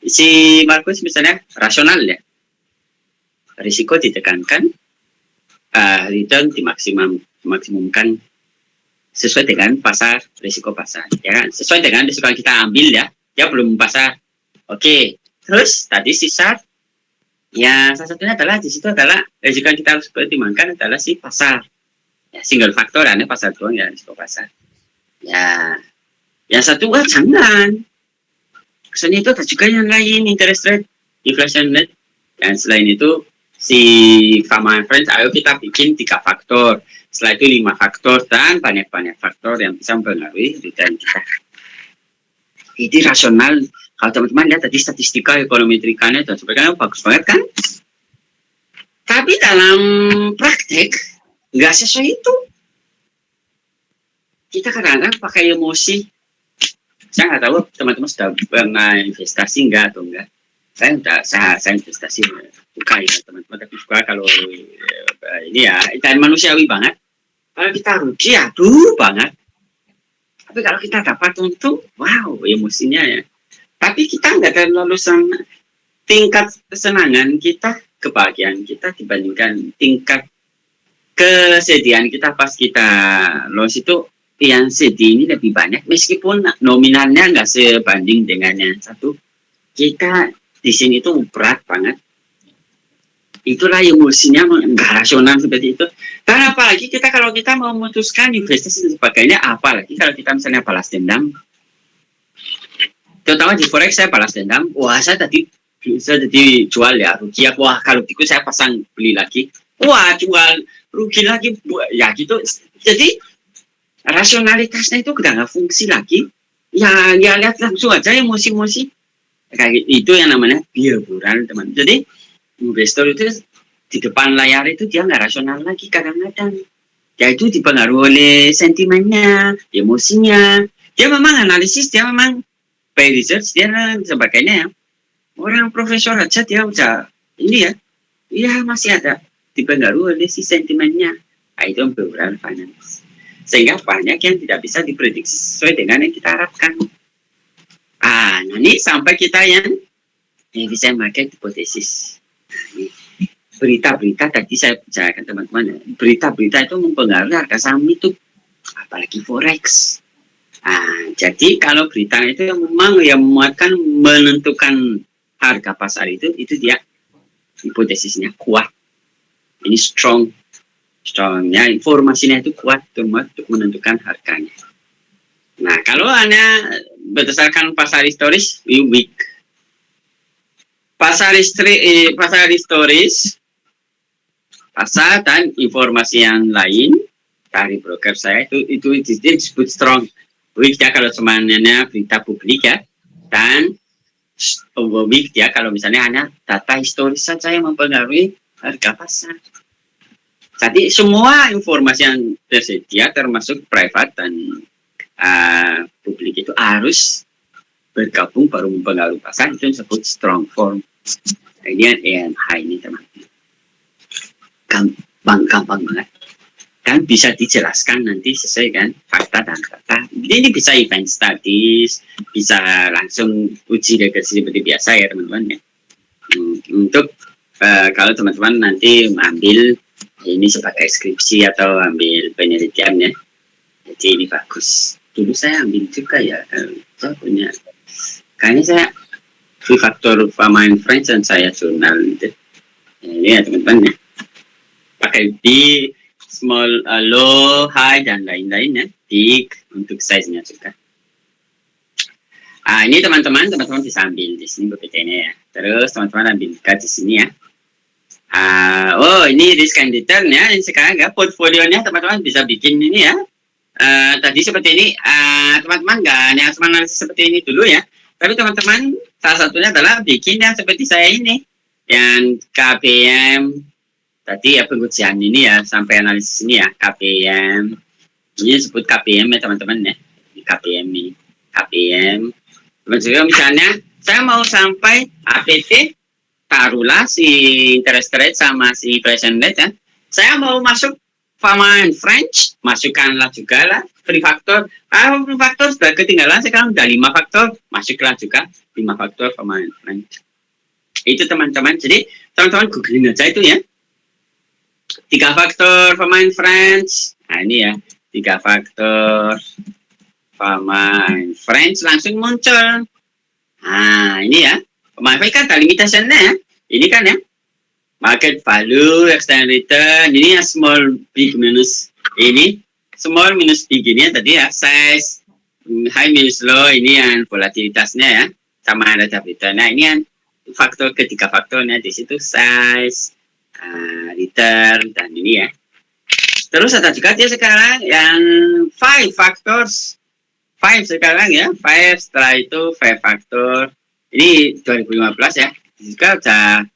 Si Markus misalnya rasional ya, risiko ditekankan, return dimaksimumkan sesuai dengan pasar, risiko pasar, ya kan? Sesuai dengan risiko yang kita ambil ya, dia belum pasar. Oke, terus tadi sisa, ya salah satunya adalah di situ adalah risiko yang kita harus pertimbangkan adalah si pasar. Ya, single faktor, ini pasar doang ya, risiko pasar. Ya, yang satu, jangan. Kesannya itu ada juga yang lain, interest rate, inflation rate, dan selain itu si Fama Friends, ayo kita bikin 3 faktor. Setelah itu 5 faktor dan banyak-banyak faktor yang bisa mempengaruhi return kita. Ini rasional. Kalau teman-teman lihat tadi statistika ekonometrikanya dan sebagainya bagus banget kan? Tapi dalam praktek nggak sesuai itu. Kita kadang-kadang pakai emosi. Saya nggak tahu teman-teman sudah pernah investasi nggak atau enggak. Saya investasi bukan ya teman-teman, tapi juga kalau ini ya dan manusiawi banget. Kalau kita rugi, aduh banget. Tapi kalau kita dapat untung, wow, emosinya ya. Tapi kita nggak terlalu sama tingkat kesenangan kita, kebahagiaan kita dibandingkan tingkat kesedihan kita pas kita loss itu, yang sedih ini lebih banyak meskipun nominalnya nggak sebanding dengan yang satu. Kita di sini tuh berat banget. Itulah emosinya nggak rasional seperti itu. Karena apalagi kita kalau kita mau memutuskan investasi dan sebagainya, apalagi kalau kita misalnya balas dendam. Terutama di forex saya balas dendam. Wah saya tadi jual ya rugi. Wah kalau gitu saya pasang beli lagi. Wah jual rugi lagi. Ya gitu. Jadi rasionalitasnya itu udah nggak fungsi lagi. Ya lihat langsung aja emosi-emosi. Kayak itu yang namanya behavioral teman. Jadi investor itu di depan layar itu dia nggak rasional lagi kadang-kadang. Dia itu dipengaruhi oleh sentimennya, emosinya. Dia memang analisis, dia memang by research, dia dan sebagainya ya. Orang profesor aja dia udah ini ya, iya masih ada dipengaruhi oleh si sentimennya. Nah, itu behavioral finance. Sehingga banyak yang tidak bisa diprediksi sesuai dengan yang kita harapkan. Ini sampai kita yang bisa market hipotesis. Berita-berita tadi saya bicarakan teman-teman, berita-berita itu mempengaruhi harga saham itu, apalagi forex. Jadi kalau berita itu yang memang yang memuatkan menentukan harga pasar itu dia hipotesisnya kuat. Ini strongnya informasinya itu kuat untuk menentukan harganya. Nah kalau hanya berdasarkan pasar historis, weak. Pasar historis, pasar dan informasi yang lain dari broker saya itu disebut strong. Weak dia kalau semuanya berita publik ya, dan weak dia kalau misalnya hanya data historis saja yang mempengaruhi harga pasar. Jadi semua informasi yang tersedia termasuk private dan publik itu harus bergabung baru mempengaruhi pasar, itu disebut strong form. Ini EMH ini teman-teman. Gampang banget. Kan bisa dijelaskan nanti sesuai kan fakta dan data. Ini bisa event studies, bisa langsung uji regresi seperti biasa ya teman-teman ya. Untuk kalau teman-teman nanti ambil ini sebagai skripsi atau ambil penelitian ya, jadi ini bagus. Dulu saya ambil juga ya, saya punya, kayaknya saya free factor Pharma and Friends dan saya jurnal gitu. Ini ya teman-teman ya, pakai di small, low, high dan lain-lain ya, big untuk size-nya juga. Ini teman-teman bisa ambil di sini BPT-nya ya. Terus teman-teman ambil juga di sini ya. Oh ini risk and return ya. Ini sekarang ya portfolionya teman-teman bisa bikin ini ya. Tadi seperti ini, teman-teman nggak langsung analisis seperti ini dulu ya. Tapi teman-teman salah satunya adalah bikin yang seperti saya ini, yang KPM tadi ya, pengujian ini ya sampai analisis ini ya, KPM ini disebut KPM ya teman-teman ya, KPM ini KPM. Misalnya saya mau sampai APT, taruhlah si interest rate sama si present rate ya. Saya mau masuk Pharma and Friends, masukkanlah juga lah free factor. Free factor sudah ketinggalan, sekarang udah 5 faktor, masuklah juga 5 faktor Pharma and Friends. Itu teman-teman, jadi teman-teman googling aja itu ya. 3 faktor Pharma and Friends. Nah ini ya, 3 faktor Pharma and Friends langsung muncul. Nah ini ya, Pemakai kan ada limitationnya ya. Ini kan ya, market value, external return, ini ya small big minus ini, small minus big ini ya tadi ya, size, high minus low, ini yang volatilitasnya ya, sama ada return. Nah ini yang faktor, ketiga faktornya di situ size, return, dan ini ya. Terus ada juga dia sekarang yang 5 factors, 5 sekarang ya, 5 setelah itu 5 faktor. Ini 2015 ya, juga udah,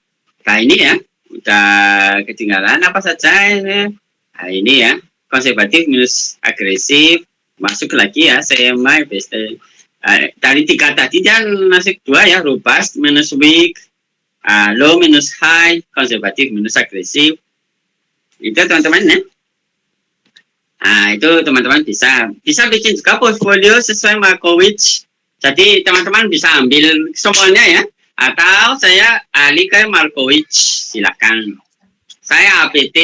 nah ini ya, udah ketinggalan apa saja ini. Nah ini ya, konservatif minus agresif, masuk lagi ya, CMI, BST. Dari 3 tadi dia masuk 2 ya, robust minus weak, low minus high, konservatif minus agresif. Itu teman-teman ya. Nah itu teman-teman bisa bikin juga portfolio sesuai Markowitz. Jadi teman-teman bisa ambil semuanya ya, atau saya ahli ke Markowitz, silakan. Saya APT,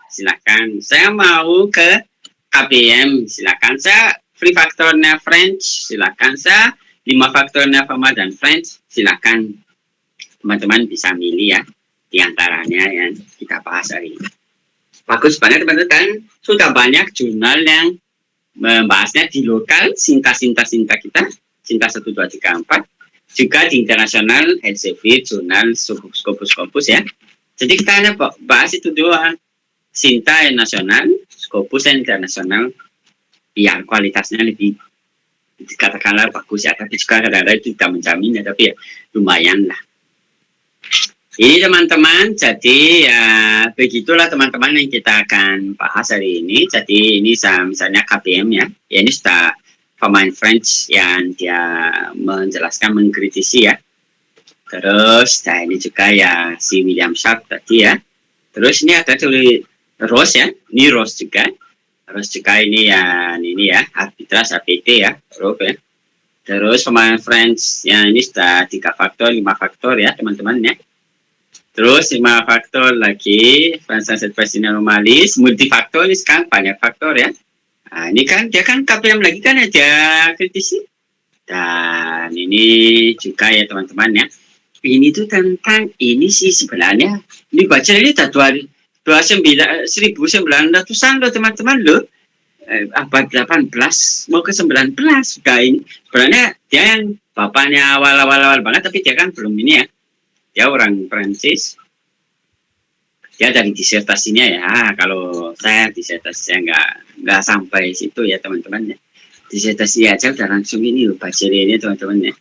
silakan. Saya mau ke KPM, silakan. Saya free faktornya French, silakan. Saya 5 faktornya Pharma dan French, silakan. Teman-teman bisa milih ya, diantaranya yang kita bahas hari ini. Bagus banget teman-teman, kan sudah banyak jurnal yang membahasnya di lokal, Sinta kita. Sinta 1, 2, 3, 4, juga di internasional, Elsevier, jurnal, Scopus ya. Jadi kita hanya bahas itu doang, Sinta yang nasional, Scopus yang internasional, biar kualitasnya lebih katakanlah bagus ya, tapi juga kadang-kadang itu tidak menjamin ya, tapi ya lumayan lah. Ini teman-teman, jadi ya begitulah teman-teman yang kita akan bahas hari ini. Jadi ini misalnya KPM ya, ini sudah Pharma and Friends yang dia menjelaskan, mengkritisi ya. Terus, nah ini juga ya si William Sharp tadi ya. Terus ini ada tulis Ross ya, ini Ross juga. Terus juga ini ya arbitras APT ya, Rob ya. Terus Pharma and Friends yang ini sudah 3 faktor, 5 faktor ya teman-teman ya. Terus 5 faktor lagi, Francis Price Anomalis, multifaktor ini sekarang banyak faktor ya. Nah, ini kan dia kan KPM lagi kan ada kritisi. Dan ini juga ya teman-teman ya. Ini tuh tentang ini sih sebenarnya. Ini baca ini udah 1900-an loh teman-teman loh. Abad 18 mau ke 19 sudah ini. Sebenarnya dia yang bapaknya awal-awal banget, tapi dia kan belum ini ya. Dia orang Prancis. Ya dari disertasinya ya, kalau saya disertasinya nggak sampai situ ya teman-teman ya. disertasi aja udah langsung ini baca ini teman-teman ya.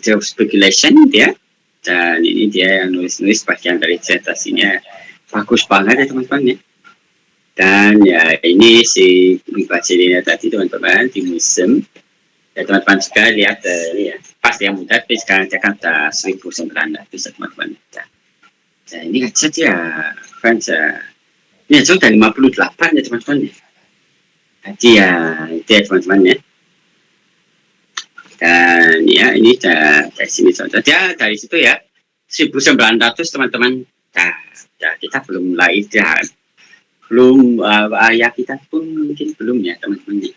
Job speculation dia, dan ini dia yang nulis-nulis bagian dari disertasinya bagus banget ya teman-teman ya. Dan ya ini si Bachelina tadi teman-teman di museum ya, teman-teman juga lihat ini ya, pas yang muda tapi sekarang dia kan udah 1900 teman-teman ya. Nah, ini aja ya fans ini aja udah 58 ya teman-teman ya. Jadi ya itu ya teman-teman ya. Dan ya ini dari sini saja dari situ ya 1900 teman-teman. Nah, kita belum lahir ya. Belum ayah kita pun mungkin belum ya teman-teman.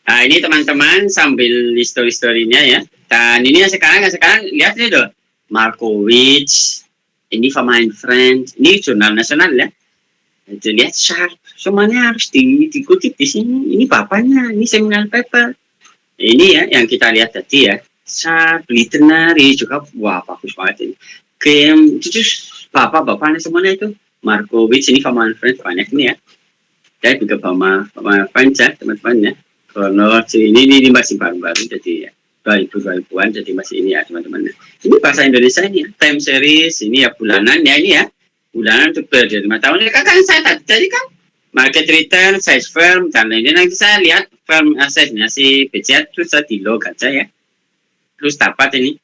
Nah ini teman-teman sambil story-storynya ya. Dan ini sekarang lihat ini loh, Markowitz, ini Mein Friend, ini jurnal nasional ya. Jadi lihat sharp, semuanya harus dikutip di sini. Ini bapaknya, ini seminar paper. Ini ya yang kita lihat tadi ya. Sharp, literary juga, wah bagus banget ini. Game, itu bapak-bapaknya semuanya itu. Markowitz ini Mein Friend banyak ini ya. Saya juga Mein Friend ya teman-teman ya. Kronos ini masih baru-baru jadi ya 2000-an jadi masih ini ya teman-teman. Ini bahasa Indonesia ini ya. Time series ini ya bulanan ya ini ya. Bulanan untuk periode 5 tahun. Kan saya tadi kan market return, size firm dan lain-lain. Nanti saya lihat firm size-nya si BCA terus saya di log aja ya. Terus dapat ini.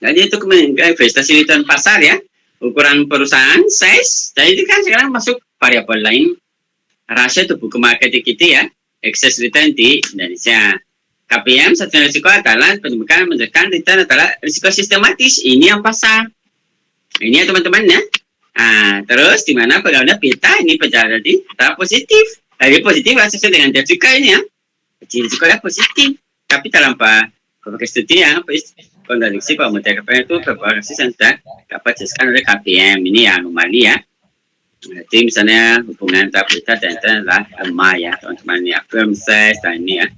Jadi itu investasi return pasar ya. Ukuran perusahaan, size, dan itu kan sekarang masuk variabel lain. Rasio itu buku market equity ya, excess return di Indonesia. KPM satu risiko adalah penyebutan menunjukkan return adalah risiko sistematis. Ini yang pasar. Ini ya teman-teman ya. Nah, terus di mana pergaulan beta ini berjalan di tahap positif. Jadi positif sesuai dengan risiko ini ya. Jadi risikonya positif. Tapi dalam berbagai studi ya, kontradiksi pemodel KPM itu berbasis yang sudah dapat dijelaskan oleh KPM. Ini ya anomali ya. Jadi misalnya hubungan antara beta dan return adalah lemah ya teman-teman ya. Firm size dan ini ya.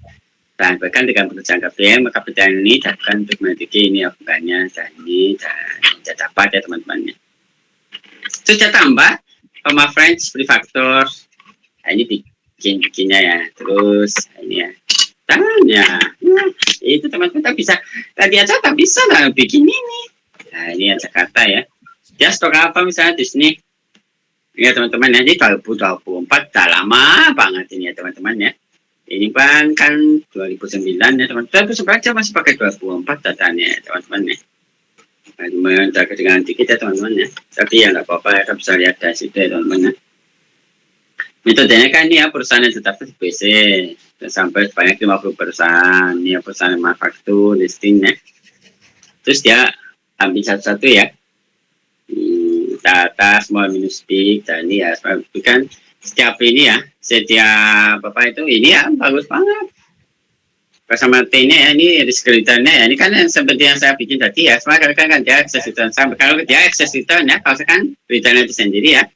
Dan bahkan dengan pekerjaan KPM, maka pekerjaan ini dapat untuk meneliti ini hubungannya dan ini dan dapat ya teman-teman ya. Terus saya tambah sama French prefaktor. Nah, ini bikinnya ya. Terus ini ya. Dan ya, itu teman-teman bisa tadi aja tak bisa lah bikin ini. Nah ini yang Jakarta ya. Dia stok apa misalnya di sini? Ya teman-teman ya, jadi 2024 dah lama banget ini ya teman-teman ya. Ini kan 2009 ya teman-teman. 2009 aja masih pakai 2024 datanya ya teman-teman ya. Menjaga dengan dikit ya teman-teman ya. Tapi ya nggak apa-apa ya, kita bisa lihat dari situ ya teman-teman ya. Metodenya kan ini ya perusahaan yang tetap di BC sampai sebanyak 50 perusahaan ini ya, perusahaan manufaktur listingnya. Terus dia ambil satu-satu ya data small minus big dan ini ya kan setiap ini ya setiap apa itu ini ya bagus banget. Bersama T-nya ya ini risk return-nya ya ini kan seperti yang saya bikin tadi ya. Semua kan dia excess return sampai kalau dia excess return ya kalau kan return itu sendiri ya.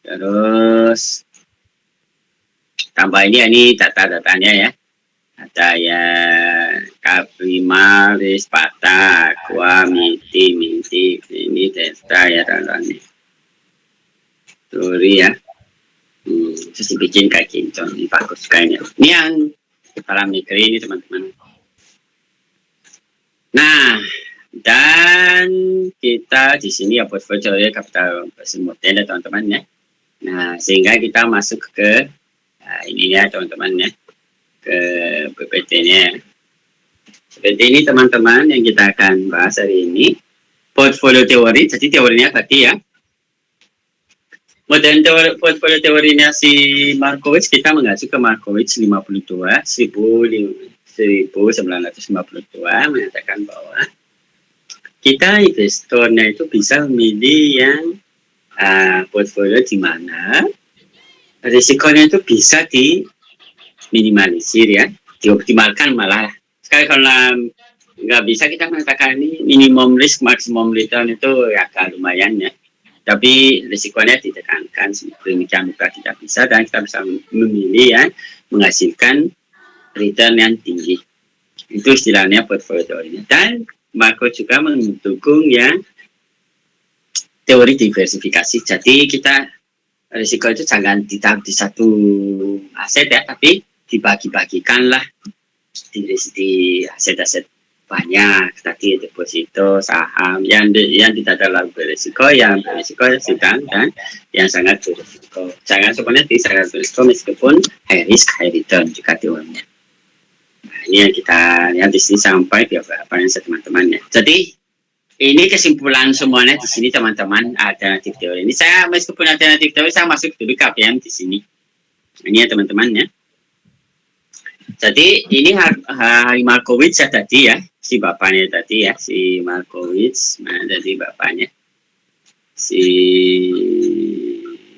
Terus tambah ini ya, ini data-datanya ya. Ada ya Kaprimaris, Pata, Aqua, Minti, ini Delta ya teman-teman. Story ya. Terus dibikin kayak gitu, ini bagus kayaknya. Ini yang parameter ini teman-teman. Nah, dan kita di sini ya portfolio capital model ya teman-teman ya. Nah, sehingga kita masuk ke ini ya teman-teman ya, ke PPT-nya. PPT ini teman-teman yang kita akan bahas hari ini portfolio teori. Jadi teorinya tadi ya model portfolio teorinya si Markowitz, kita mengacu ke Markowitz 1952 mengatakan bahwa kita investornya itu bisa memilih yang portfolio di mana risikonya itu bisa diminimalisir ya, dioptimalkan malah. Sekali kalau nggak bisa kita mengatakan ini minimum risk maximum return itu ya agak lumayan ya. Tapi risikonya ditekankan sedemikian rupa tidak bisa dan kita bisa memilih ya menghasilkan return yang tinggi. Itu istilahnya portfolio teorinya. Dan Marco juga mendukung yang teori diversifikasi. Jadi kita risiko itu jangan ditaruh di satu aset ya, tapi dibagi-bagikanlah di aset-aset banyak tadi deposito saham yang tidak terlalu berisiko, yang berisiko sedang, dan yang sangat berisiko. Jangan sebenarnya sangat berisiko meskipun high risk high return juga teorinya. Nah, ini yang kita lihat di sini sampai beberapa teman-teman ya. Jadi ini kesimpulan semuanya di sini teman-teman, alternatif teori. Ini saya meskipun alternatif teori saya masuk dulu KPM di sini. Ini ya teman-teman ya. Jadi ini Harry Markowitz ya tadi ya, si bapaknya tadi ya, si Markowitz, mana tadi bapaknya, si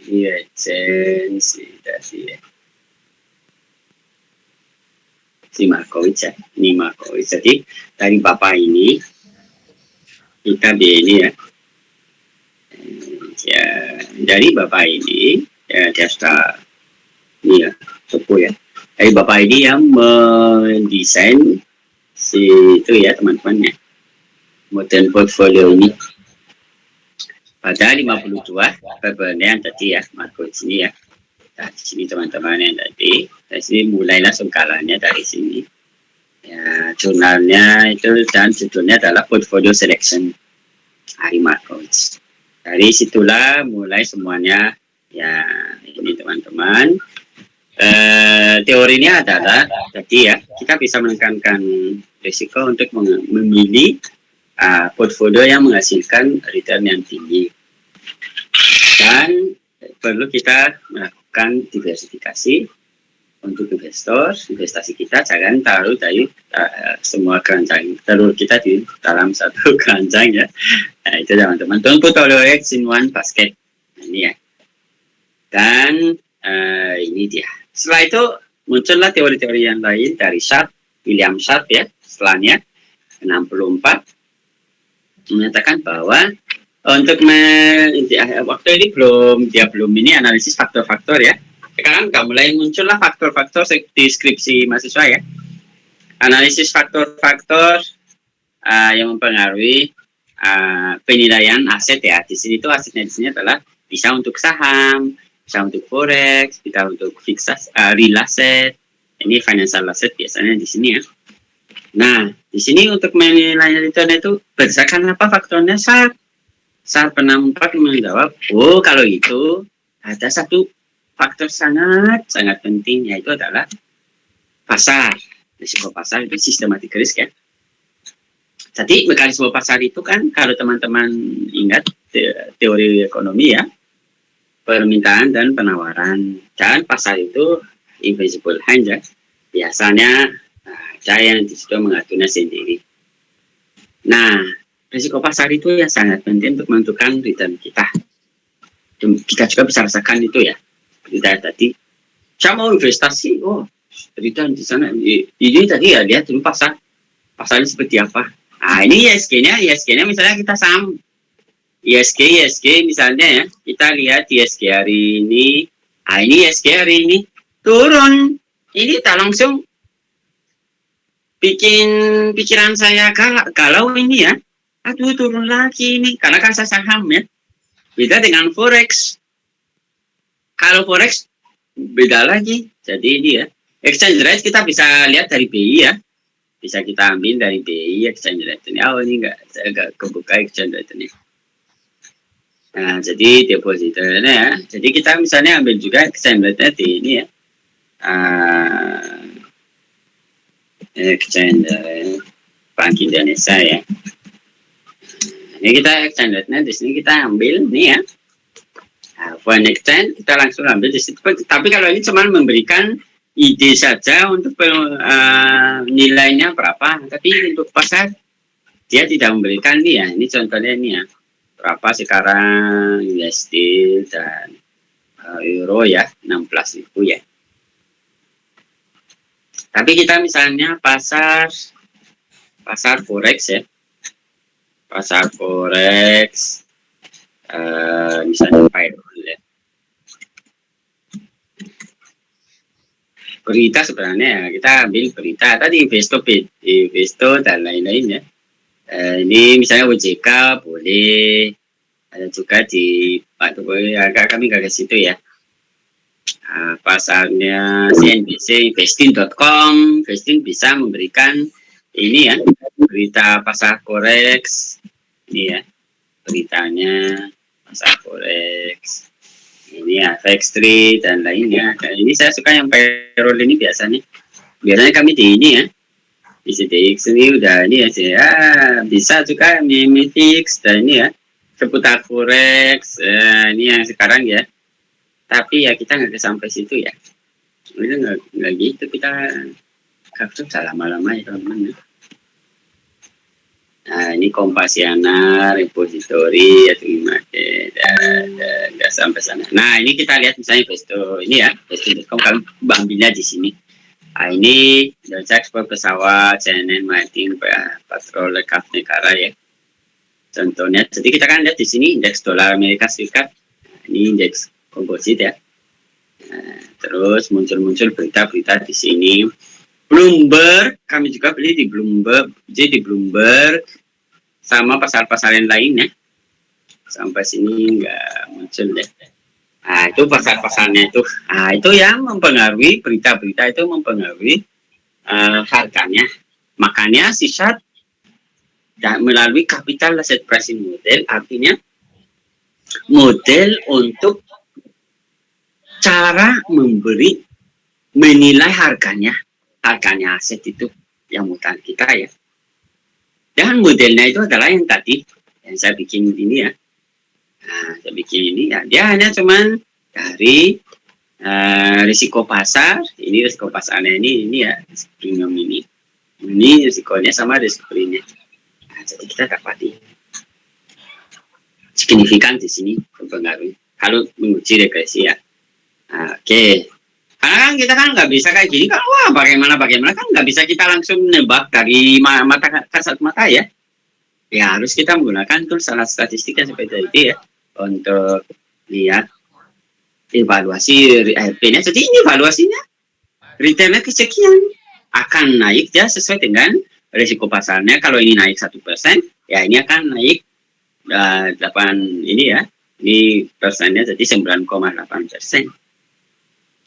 si tadi ya, si Markowitz ya, ini Markowitz. Jadi dari bapak ini kita ini ya, ya dari bapak ini ya dia sudah ini ya, sepuh ya. Dari bapak ini yang mendesain si itu ya teman-teman ya, model portfolio ini pada 52 perbandingan tadi ya, Markowitz ini ya. Nah, di sini teman-teman yang tadi, dari sini mulailah sengkalannya dari sini. Ya, jurnalnya itu dan judulnya adalah Portfolio Selection Harry Markowitz. Dari situlah mulai semuanya ya ini teman-teman. Teorinya adalah tadi ya, kita bisa menekankan risiko untuk memilih portfolio yang menghasilkan return yang tinggi, dan perlu kita melakukan diversifikasi untuk investasi kita. Jangan taruh dari semua keranjang telur kita di dalam satu keranjang ya. Nah, itu teman-teman, don't put all your eggs in one basket. Nah, ini ya, dan ini dia. Setelah itu muncullah teori-teori yang lain dari Sharpe, William Sharpe ya, setelahnya 64 menyatakan bahwa untuk waktu ini belum ini analisis faktor-faktor ya. Sekarang mulai muncullah faktor-faktor deskripsi mahasiswa ya. Analisis faktor-faktor yang mempengaruhi penilaian aset ya. Di sini tuh asetnya di sini adalah bisa untuk saham, bisa untuk forex, bisa untuk fixed real asset. Ini financial asset biasanya di sini ya. Nah, di sini untuk menilai return itu berdasarkan apa faktornya? Sharpe 64 menjawab, oh kalau itu ada satu faktor sangat penting, yaitu adalah pasar. Risiko pasar itu systematic risk ya. Jadi mekanisme pasar itu kan kalau teman-teman ingat teori ekonomi ya, permintaan dan penawaran, dan pasar itu invisible hand ya. Biasanya saya yang disitu mengaturnya sendiri. Nah, risiko pasar itu yang sangat penting untuk menentukan return kita. Kita juga bisa rasakan itu ya. Kita tadi, saya mau investasi, oh return di sana. Ini tadi ya lihat dulu pasarnya seperti apa. Nah ini ISG-nya misalnya kita saham ISG misalnya ya, kita lihat ISG hari ini. Nah ini ISG hari ini turun, ini tak langsung bikin pikiran saya kalau ini ya, aduh turun lagi ini, karena kan saya saham ya. Beda dengan forex. Kalau forex beda lagi. Jadi ini ya, exchange rate kita bisa lihat dari BI ya. Bisa kita ambil dari BI exchange rate ini. Oh ini saya enggak kebuka exchange rate ini. Nah, jadi depositonya ya. Jadi kita misalnya ambil juga exchange rate di ini ya. Exchange Bank Indonesia ya. Ini kita exchange rate-nya di sini kita ambil nih ya. Foreign exchange kita langsung ambil di situ. Tapi kalau ini cuma memberikan ide saja untuk nilainya berapa. Tapi untuk pasar dia tidak memberikan nih ya. Ini contohnya ini ya. Berapa sekarang USD dan euro ya, 16.000 ya. Tapi kita misalnya pasar forex ya. Pasar forex misalnya ya. Berita sebenarnya ya, kita ambil berita tadi Investo dan lain-lain ya. Ini misalnya OJK boleh, ada juga di Pak Jokowi, kami nggak ke situ ya. Pasarnya CNBC, Investin.com. Investin bisa memberikan ini ya, berita pasar forex. Ini ya, beritanya pasar forex. Ini ya, FX Street dan lainnya. Dan ini saya suka yang payroll ini biasanya. Biasanya kami di ini ya, di CDX ini udah ini ya, bisa juga Mimifix dan ini ya, seputar forex. Ini yang sekarang ya. Tapi ya kita nggak sampai situ ya. Itu nggak gitu, kita nggak usah lama-lama ya teman-teman. Nah ini Kompasiana, repository atau gimana, nggak sampai sana. Nah ini kita lihat misalnya Vesto ini ya, Vesto.com kan ambilnya di sini. Nah ini jasa ekspor pesawat, CNN, Martin, patrol lekap negara ya. Contohnya, jadi kita kan lihat di sini indeks dolar Amerika Serikat. Ini indeks komposit ya. Nah, terus muncul berita-berita di sini. Bloomberg, kami juga beli di Bloomberg, jadi di Bloomberg sama pasar-pasar yang lainnya. Sampai sini nggak muncul deh. Nah, itu pasar-pasarnya itu. Nah, itu yang mempengaruhi berita-berita itu mempengaruhi harganya. Makanya sisat melalui capital asset pricing model, artinya model untuk cara menilai harganya aset itu yang mutan kita ya. Dan modelnya itu adalah yang tadi yang saya bikin ini ya. Nah, saya bikin ini ya. Dia hanya cuman dari risiko pasar. Ini risiko pasarnya ini ya, premium ini. Ini risikonya sama risiko ini. Nah, jadi kita dapat ini signifikan di sini mempengaruhi kalau menguji regresi ya. Nah, oke. Karena kan kita kan nggak bisa kayak gini kan, wah bagaimana kan nggak bisa kita langsung nebak dari mata kasat mata ya. Ya harus kita menggunakan tools alat statistik yang seperti itu ya untuk lihat evaluasi RP-nya. Jadi ini evaluasinya returnnya kesekian akan naik ya sesuai dengan risiko pasarnya. Kalau ini naik 1%, ya ini akan naik 8 ini ya. Ini persennya jadi 9,8%.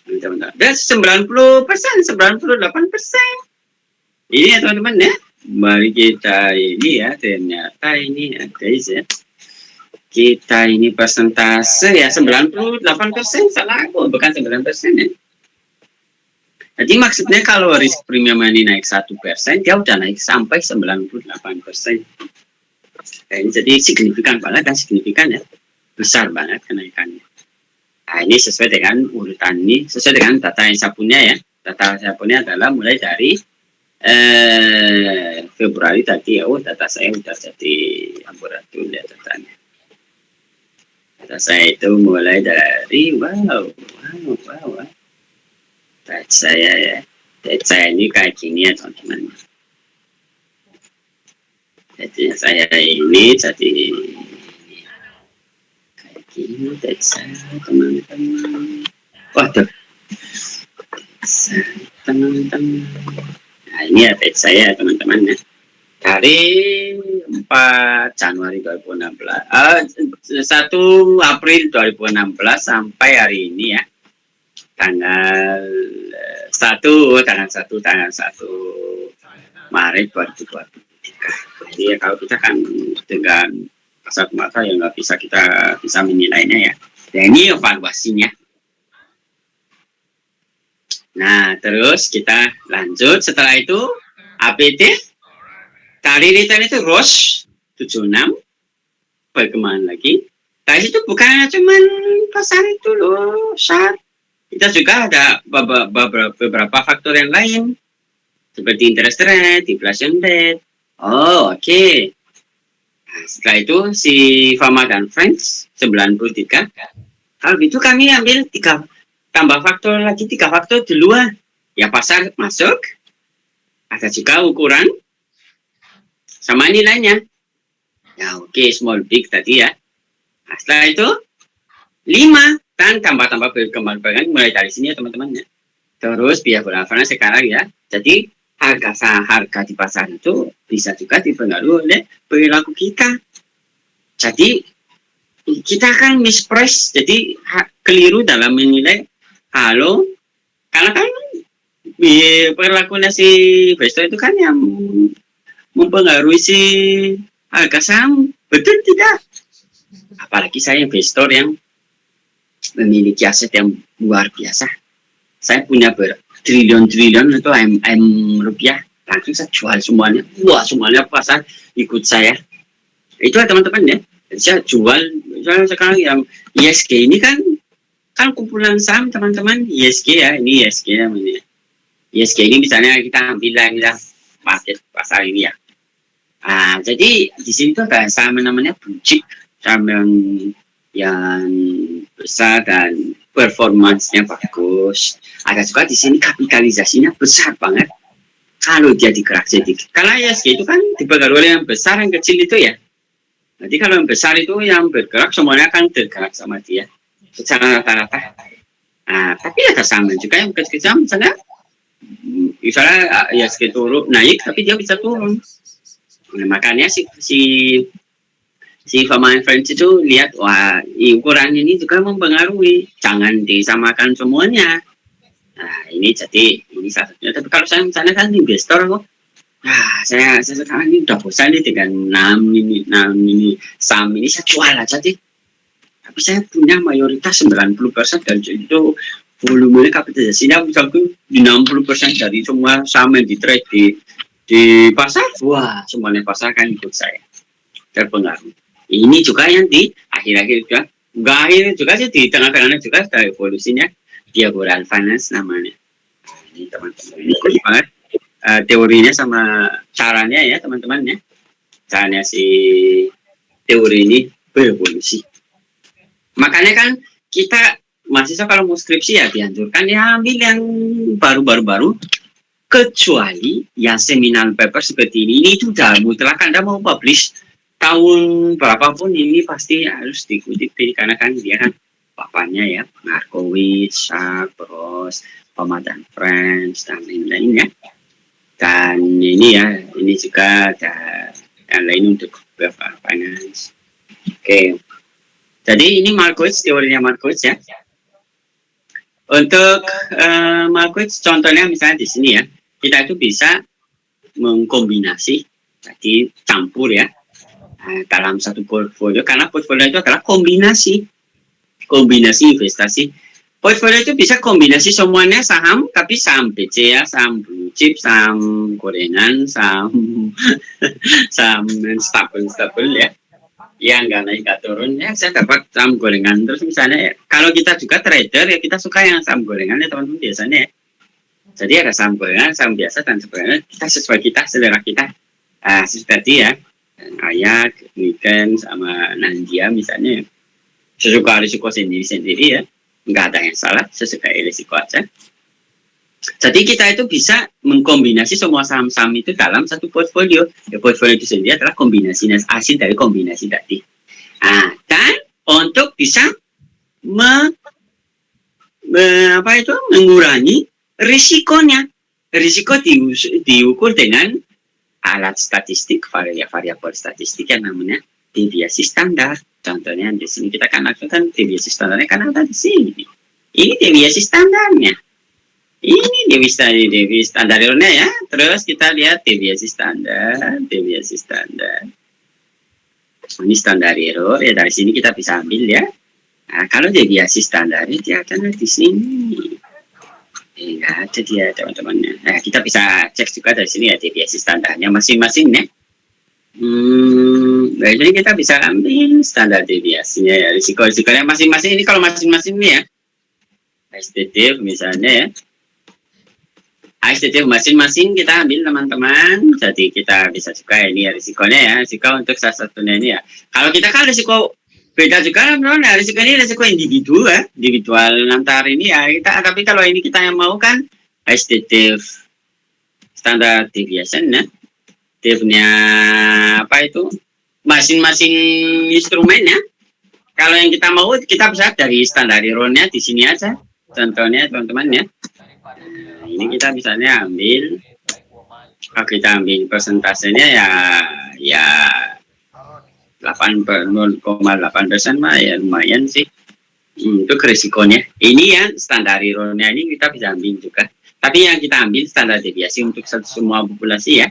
Teman-teman. Dan 90%, 98%. Ini ya teman-teman ya. Mari kita ini ya, ternyata ini ada ya. Kita ini persentase ya 98%, salah aku, bukan 9% ya. Jadi maksudnya kalau risk premium ini naik 1%, dia udah naik sampai 98%. Nah, ini jadi signifikan banget dan signifikan ya. Besar banget kenaikannya. Nah, ini sesuai dengan urutan ini, sesuai dengan data yang saya punya ya. Data saya punya adalah mulai dari Februari tadi ya. Oh, data saya sudah jadi laboratorium ya datanya. Data saya itu mulai dari wow. Data saya ya. Data saya ini kayak gini ya teman-teman. Jadi saya ini jadi ini teman-teman. Waduh, teman-teman. Nah ini ya saya teman-teman ya. Dari 4 Januari 2016, 1 April 2016 sampai hari ini ya, tanggal 1 Maret 2023. Jadi ya kalau kita kan dengan kasat mata yang nggak bisa kita bisa menilainya ya. Dan ini evaluasinya. Nah terus kita lanjut setelah itu APT tadi return itu ROS 76 bagaimana lagi. Tadi itu bukan cuman pasar itu loh, saat kita juga ada beberapa faktor yang lain seperti interest rate, inflation rate. Oh oke. Nah, setelah itu si Fama dan Friends 93. Kalau gitu kami ambil 3 tambah faktor lagi, 3 faktor di luar. Ya pasar masuk, ada juga ukuran sama nilainya. Ya oke, small big tadi ya. Nah, setelah itu 5 dan tambah-tambah berkembang mulai dari sini ya teman-teman ya. Terus biaya berlafanan sekarang ya. Jadi harga di pasar itu bisa juga dipengaruhi oleh perilaku kita. Jadi kita akan misprice, jadi keliru dalam menilai Halo, karena kan perilakunya si investor itu kan yang mempengaruhi si harga saham, betul tidak? Apalagi saya investor yang memiliki aset yang luar biasa. Saya punya bertriliun-triliun itu M rupiah, langsung saya jual semuanya. Wah, semuanya pasar ikut saya. Itu ya teman-teman ya. Saya jual, misalnya sekarang yang ISG ini kan kumpulan saham teman-teman, ISG ya, ini ISG namanya. ISG ini misalnya kita ambil lah market pasar ini ya. Jadi di sini tuh ada saham namanya blue chip, saham yang besar dan performancenya bagus. Ada juga di sini kapitalisasinya besar banget. Kalau dia digerak sedikit, karena ISG itu kan dipengaruhi oleh yang besar, yang kecil itu ya. Jadi kalau yang besar itu yang bergerak semuanya akan tergerak sama dia secara rata-rata. Tapi ada saham juga yang kecil-kecil, misalnya ISG turun naik, tapi dia bisa turun. Nah, makanya si Fama Friends itu lihat, wah, ukuran ini juga mempengaruhi, jangan disamakan semuanya. Nah, ini jadi ini salah satunya. Tapi kalau saya misalnya kan investor kok, saya sekarang ini udah bosan nih dengan 6 ini saham ini, saya jual aja deh. Tapi saya punya mayoritas 90% dan itu volumenya kapitalisasinya misalkan 60% dari semua saham yang di trade di pasar. Wah, semuanya pasar kan ikut saya, terpengaruh. Ini juga yang di akhir-akhir juga, enggak akhir juga sih, di tengah-tengahnya juga ada evolusinya, diagonal finance namanya. Ini teman-teman, ini ikut banget teorinya sama caranya ya teman-teman ya. Caranya si teori ini berevolusi. Makanya kan kita mahasiswa kalau mau skripsi ya dianjurkan ya ambil yang baru-baru, kecuali yang seminal paper seperti ini itu udah mutlak Anda mau publish tahun berapapun ini pasti harus dikutip, karena kan dia kan bapaknya ya Markowitz, Sharp, Fama dan Friends dan lain-lainnya. Dan ini ya, ini juga ada yang lain untuk finance. Oke. Jadi ini Markowitz, teorinya Markowitz ya. Untuk Markowitz contohnya misalnya di sini ya, kita itu bisa mengkombinasi, jadi campur ya, dalam satu portfolio, karena portfolio itu adalah kombinasi investasi. Portfolio itu bisa kombinasi semuanya saham, tapi saham BC ya, saham blue chip, saham gorengan, saham stabil ya, yang nggak naik nggak turun ya, saya dapat saham gorengan terus misalnya ya. Kalau kita juga trader ya, kita suka yang saham gorengan ya teman-teman biasanya ya. Jadi ada saham gorengan, saham biasa, dan sebenarnya kita sesuai selera kita. Seperti ya Ayak, Niken, sama Nandia misalnya, sesuka risiko sendiri-sendiri ya, nggak ada yang salah, sesuka risiko aja. Jadi kita itu bisa mengkombinasi semua saham-saham itu dalam satu portfolio. Ya, portfolio itu sendiri adalah kombinasi hasil dari kombinasi tadi. Dan untuk bisa mengurangi risikonya. Risiko diukur dengan alat statistik, variabel statistik yang namanya deviasi standar. Contohnya di sini kita kan lakukan deviasi standarnya kan ada di sini. Ini deviasi standarnya. Ini deviasi standarnya ya. Terus kita lihat deviasi standar. Ini standar error ya, dari sini kita bisa ambil ya. Nah, kalau deviasi standar dia akan di sini. Enggak ada dia teman-teman. Nah, kita bisa cek juga dari sini ya deviasi standarnya masing-masing ya. Jadi kita bisa ambil standar deviasinya ya, risikonya masing-masing. Ini kalau masing-masing nih ya, STT misalnya ya, STT masing-masing kita ambil teman-teman. Jadi kita bisa juga ini ya risikonya ya, risiko untuk salah satunya ini ya. Kalau kita kan risiko beda juga, nah, risiko ini risiko individu ya, individual antar ini ya kita. Tapi kalau ini kita yang mau kan STT standar deviation ya, nya apa itu masing-masing instrumennya. Kalau yang kita mau kita bisa dari standar error-nya di sini aja. Contohnya teman-teman ya. Nah, ini kita misalnya ambil, kalau kita ambil persentasenya ya 0,8% mah ya lumayan sih. untuk risikonya. Ini yang standar errornya ini kita bisa ambil juga. Tapi yang kita ambil standar deviasi untuk semua populasi ya.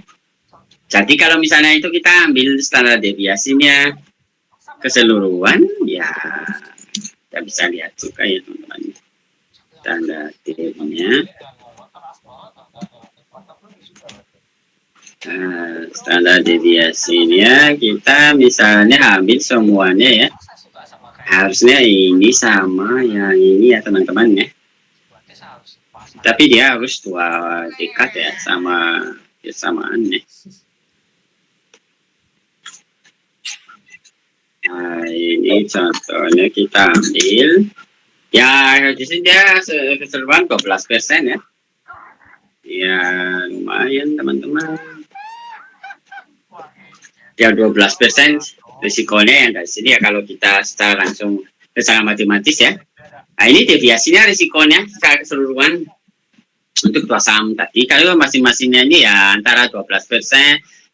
Jadi kalau misalnya itu kita ambil standar deviasinya keseluruhan, ya kita bisa lihat juga ya teman-teman. Standar deviasinya. Standar deviasinya kita misalnya ambil semuanya ya. Harusnya ini sama yang ini ya teman-teman ya. Tapi dia harus 2 dekat ya sama kesamaannya. Nah, ini contohnya kita ambil. Ya, di sini dia keseluruhan 12% ya. Ya, lumayan teman-teman. Ya, 12% risikonya yang dari sini ya kalau kita secara langsung secara matematis ya. Nah, ini deviasinya risikonya secara keseluruhan untuk 2 saham tadi. Kalau masing-masingnya ini ya antara 12%.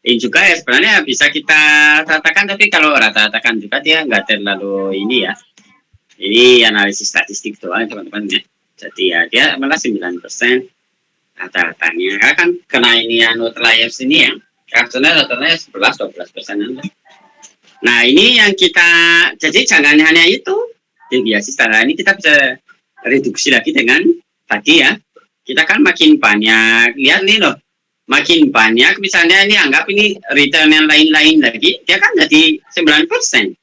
Ini juga ya sebenarnya bisa kita ratakan, tapi kalau rata-ratakan juga dia nggak terlalu ini ya. Ini analisis statistik doang teman-teman ya. Jadi ya dia malah 9% rata-ratanya. Karena kan kena ini yang outliers ini ya. Karena rata-ratanya 11-12%. Nah ini yang kita, jadi jangan hanya itu deviasi standar ini, kita bisa reduksi lagi dengan tadi ya. Kita kan makin banyak, lihat nih loh. Makin banyak, misalnya ini anggap ini return yang lain-lain lagi, dia kan jadi 9%.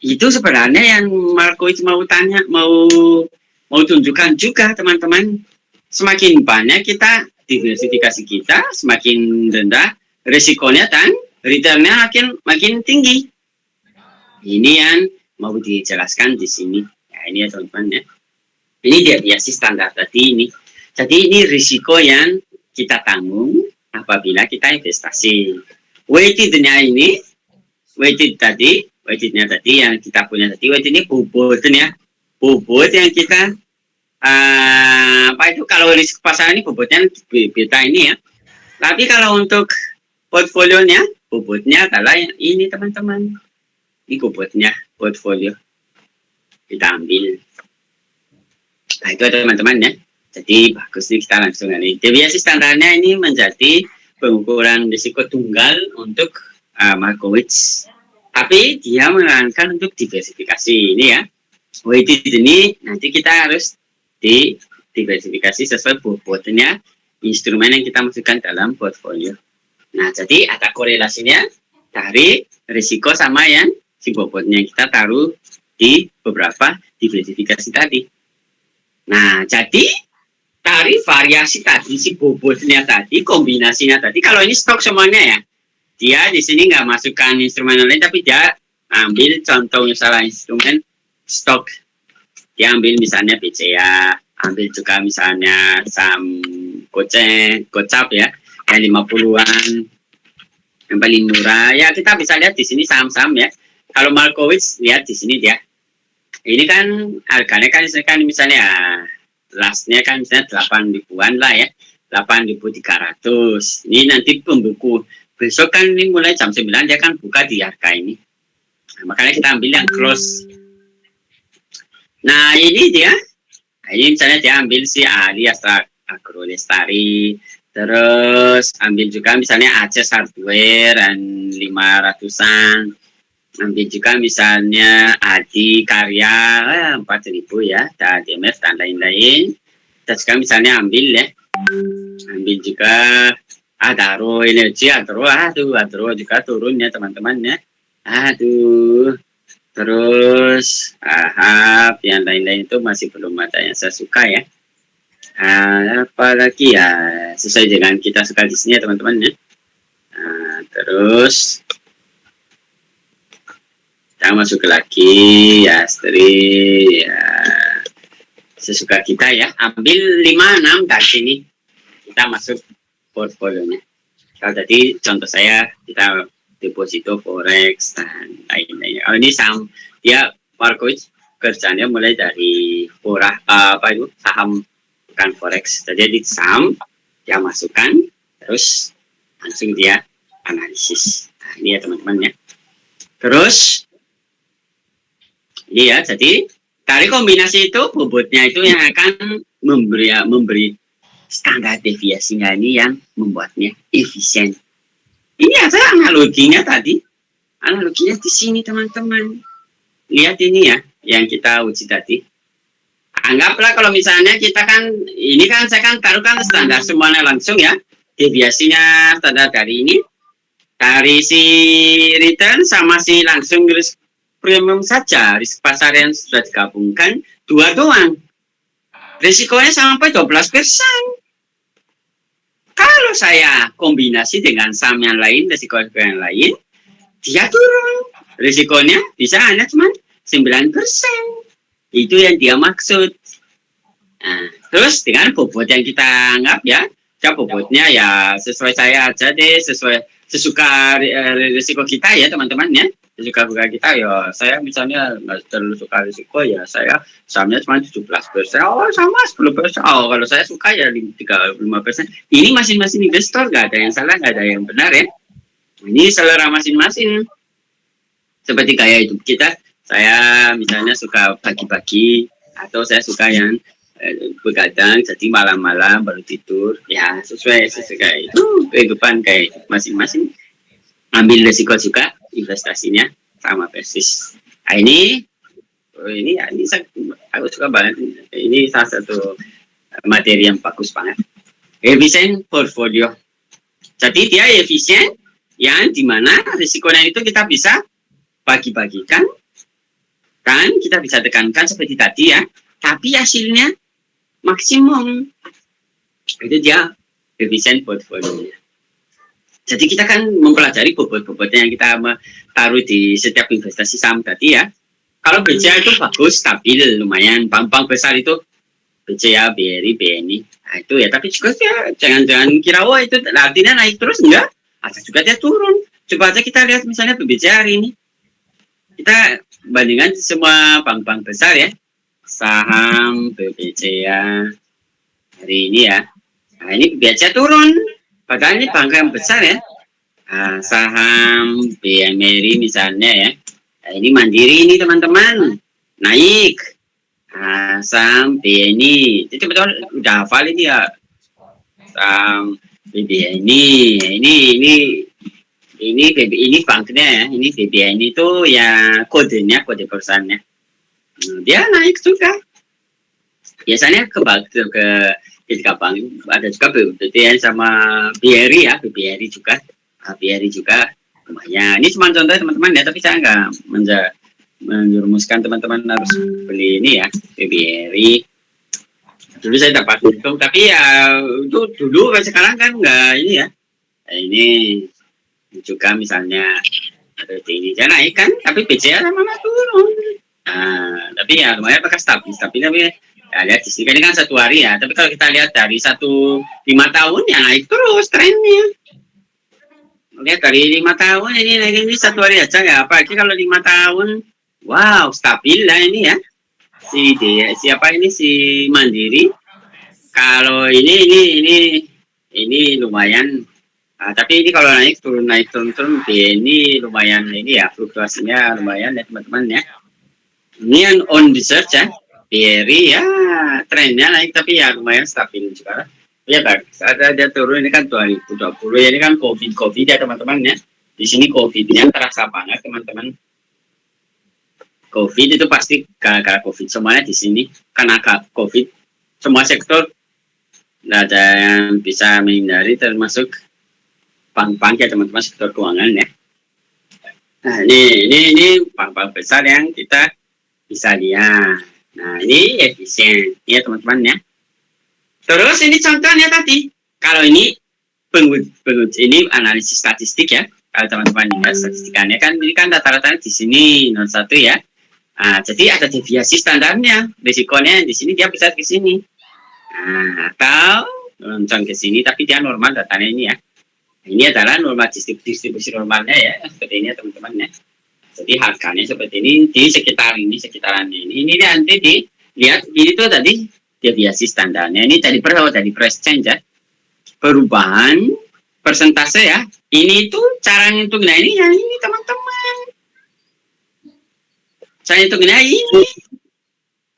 Itu sebenarnya yang Markowitz mau tanya, mau tunjukkan juga teman-teman. Semakin banyak kita, diversifikasi kita, semakin rendah risikonya dan returnnya makin tinggi. Ini yang mau dijelaskan di sini. Ya, ini ya teman-teman ya. Ini deviasi standar tadi ini. Jadi ini risiko yang kita tanggung apabila kita investasi. Weightednya ini, weightednya tadi yang kita punya tadi, weighted ini bobotnya, bobot yang kita apa itu kalau risiko pasar ini bobotnya beta ini ya. Tapi kalau untuk portfolionya, bobotnya adalah ini teman-teman. Ini bobotnya portfolio kita ambil. Nah itu teman-teman ya. Jadi bagus nih kita langsung ini. Deviasi standarnya ini menjadi pengukuran risiko tunggal untuk Markowitz. Tapi dia menerangkan untuk diversifikasi ini ya. Weighted ini nanti kita harus diversifikasi sesuai bobotnya instrumen yang kita masukkan dalam portfolio. Nah jadi ada korelasinya dari risiko sama yang si bobotnya kita taruh di beberapa diversifikasi tadi. Nah jadi dari variasi tadi, si bobotnya tadi, kombinasinya tadi, kalau ini stok semuanya ya, dia di sini nggak masukkan instrumen lain, tapi dia ambil contoh misalnya instrumen stok. Dia ambil misalnya BCA, ambil juga misalnya saham gocap ya, yang 50-an, yang paling murah. Ya kita bisa lihat di sini saham-saham ya. Kalau Markowitz, lihat di sini dia. Ini kan harganya kan misalnya lastnya kan misalnya 8 ribuan lah ya, 8.300. Ini nanti pembuku besok kan ini mulai jam 9 dia kan buka di harga ini. Nah, makanya kita ambil yang close. Nah ini dia, nah, ini misalnya dia ambil si Ali Astra Agro Lestari, terus ambil juga misalnya Aces Hardware dan 500-an. Ambil juga misalnya Adi Karya 4.000 ya, dan DMF dan lain-lain. Kita juga misalnya ambil ya, ambil juga Adaro Energi, Adaro juga turun ya teman-teman ya. Aduh, terus Ahab, yang lain-lain itu masih belum ada yang saya suka ya. Apalagi ya sesuai dengan kita suka di sini ya teman-teman ya. Terus kita masuk lagi ya Astri ya, sesuka kita ya, ambil 5-6 dari sini kita masuk portfolionya. Kalau tadi contoh saya kita deposito forex dan lain-lain. Oh, ini saham dia Markowitz kerjanya mulai dari saham bukan forex. Jadi di saham dia masukkan terus langsung dia analisis. Nah, ini ya teman-teman ya. Terus ini ya, jadi Dari kombinasi itu bobotnya itu yang akan memberi standar deviasinya ini yang membuatnya efisien. Ini ada analoginya tadi. Analoginya di sini teman-teman. Lihat ini ya yang kita uji tadi. Anggaplah kalau misalnya kita kan ini kan saya kan taruhkan standar semuanya langsung ya. Deviasinya standar dari ini dari si return sama si langsung risk premium saja, risk pasar yang sudah digabungkan dua doang. Risikonya sampai 12%. Kalau saya kombinasi dengan saham yang lain, risiko yang lain, dia turun. Risikonya bisa hanya cuma 9%. Itu yang dia maksud. Nah, terus dengan bobot yang kita anggap ya, bobotnya ya sesuai saya aja deh, sesuka risiko kita ya teman-teman ya. Sesuka kita ya, saya misalnya nggak terlalu suka risiko ya, saya sahamnya cuma 17%. Oh sama 10%. Oh kalau saya suka ya 35%. Ini masing-masing investor, nggak ada yang salah, nggak ada yang benar ya. Ini selera masing-masing. Seperti gaya hidup kita, saya misalnya suka pagi-pagi atau saya suka yang begadang, jadi malam-malam baru tidur. Ya sesuai itu kehidupan kayak masing-masing. Ambil resiko juga investasinya sama persis. Nah, ini aku suka banget. Ini salah satu materi yang bagus banget. Efisien portfolio. Jadi dia efisien yang dimana risikonya itu kita bisa bagi-bagikan, kan kita bisa tekankan seperti tadi ya. Tapi hasilnya maksimum. Itu dia efisien portfolio. Jadi kita kan mempelajari bobot-bobotnya yang kita taruh di setiap investasi saham tadi ya. Kalau BCA itu bagus, stabil, lumayan. Bank-bank besar itu BCA, BRI, BNI. Nah itu ya, tapi juga ya, jangan kira wah itu artinya naik terus, enggak. Ada juga dia turun. Coba aja kita lihat misalnya BCA hari ini. Kita bandingkan semua bank-bank besar ya. Saham BCA hari ini ya. Nah ini BCA turun. Padahal ini bank yang besar ya. Nah, saham BMRI misalnya ya. Nah, ini Mandiri ini teman-teman. Naik. Nah, saham BNI. Itu betul udah hafal ini ya. Saham BBNI. Ini banknya ya. Ini BBNI itu ya kodenya, kode perusahaannya. Dia naik juga. Biasanya ke ketika bank ada juga BBTN sama BRI ya, BRI juga, BRI juga lumayan. Ini cuma contoh teman-teman ya, tapi saya nggak menjerumuskan teman-teman harus beli ini ya, BRI. Dulu saya dapat untung, tapi ya itu dulu sekarang kan nggak ini ya. Nah, ini juga misalnya ini dia naik kan, tapi BCA sama turun. Nah, tapi ya lumayan pakai stabil tapi ya, lihat di sini ini kan 1 hari ya, tapi kalau kita lihat dari 5 tahun ya naik terus trennya. Lihat dari 5 tahun ini 1 hari aja ya, apalagi kalau 5 tahun, wow stabil lah ini ya. Siapa ini si Mandiri. Kalau ini lumayan. Nah, tapi ini kalau naik turun ini lumayan ini ya, fluktuasinya lumayan ya teman-teman ya. Ini yang on research ya. BRI ya trennya naik tapi ya lumayan stabil juga. Ya Pak, ada dia turun ini kan 2020 ya, ini kan COVID ya teman-teman ya. Di sini COVID-nya terasa banget teman-teman. COVID itu pasti gara-gara COVID semuanya di sini karena COVID semua sektor tidak ada yang bisa menghindari termasuk bank-bank ya teman-teman, sektor keuangan ya. Nah ini bank-bank besar yang kita bisa lihat. Nah, ini efisien ya teman-teman ya. Terus ini contohnya tadi. Kalau ini ini analisis statistik ya. Kalau teman-teman lihat statistikannya kan ini kan rata-rata di sini 01 ya. Nah, jadi ada deviasi standarnya. Risikonya di sini dia bisa ke sini. Nah, atau lonceng ke sini tapi dia normal datanya ini ya. Ini adalah normal distribusi normalnya ya. Seperti ini ya teman-teman ya. Jadi harganya seperti ini di sekitaran ini nanti dilihat ini tuh tadi deviasi standarnya ini dari price change ya, perubahan persentase ya. Ini tuh caranya untuk ini ya ini teman-teman, saya itu ini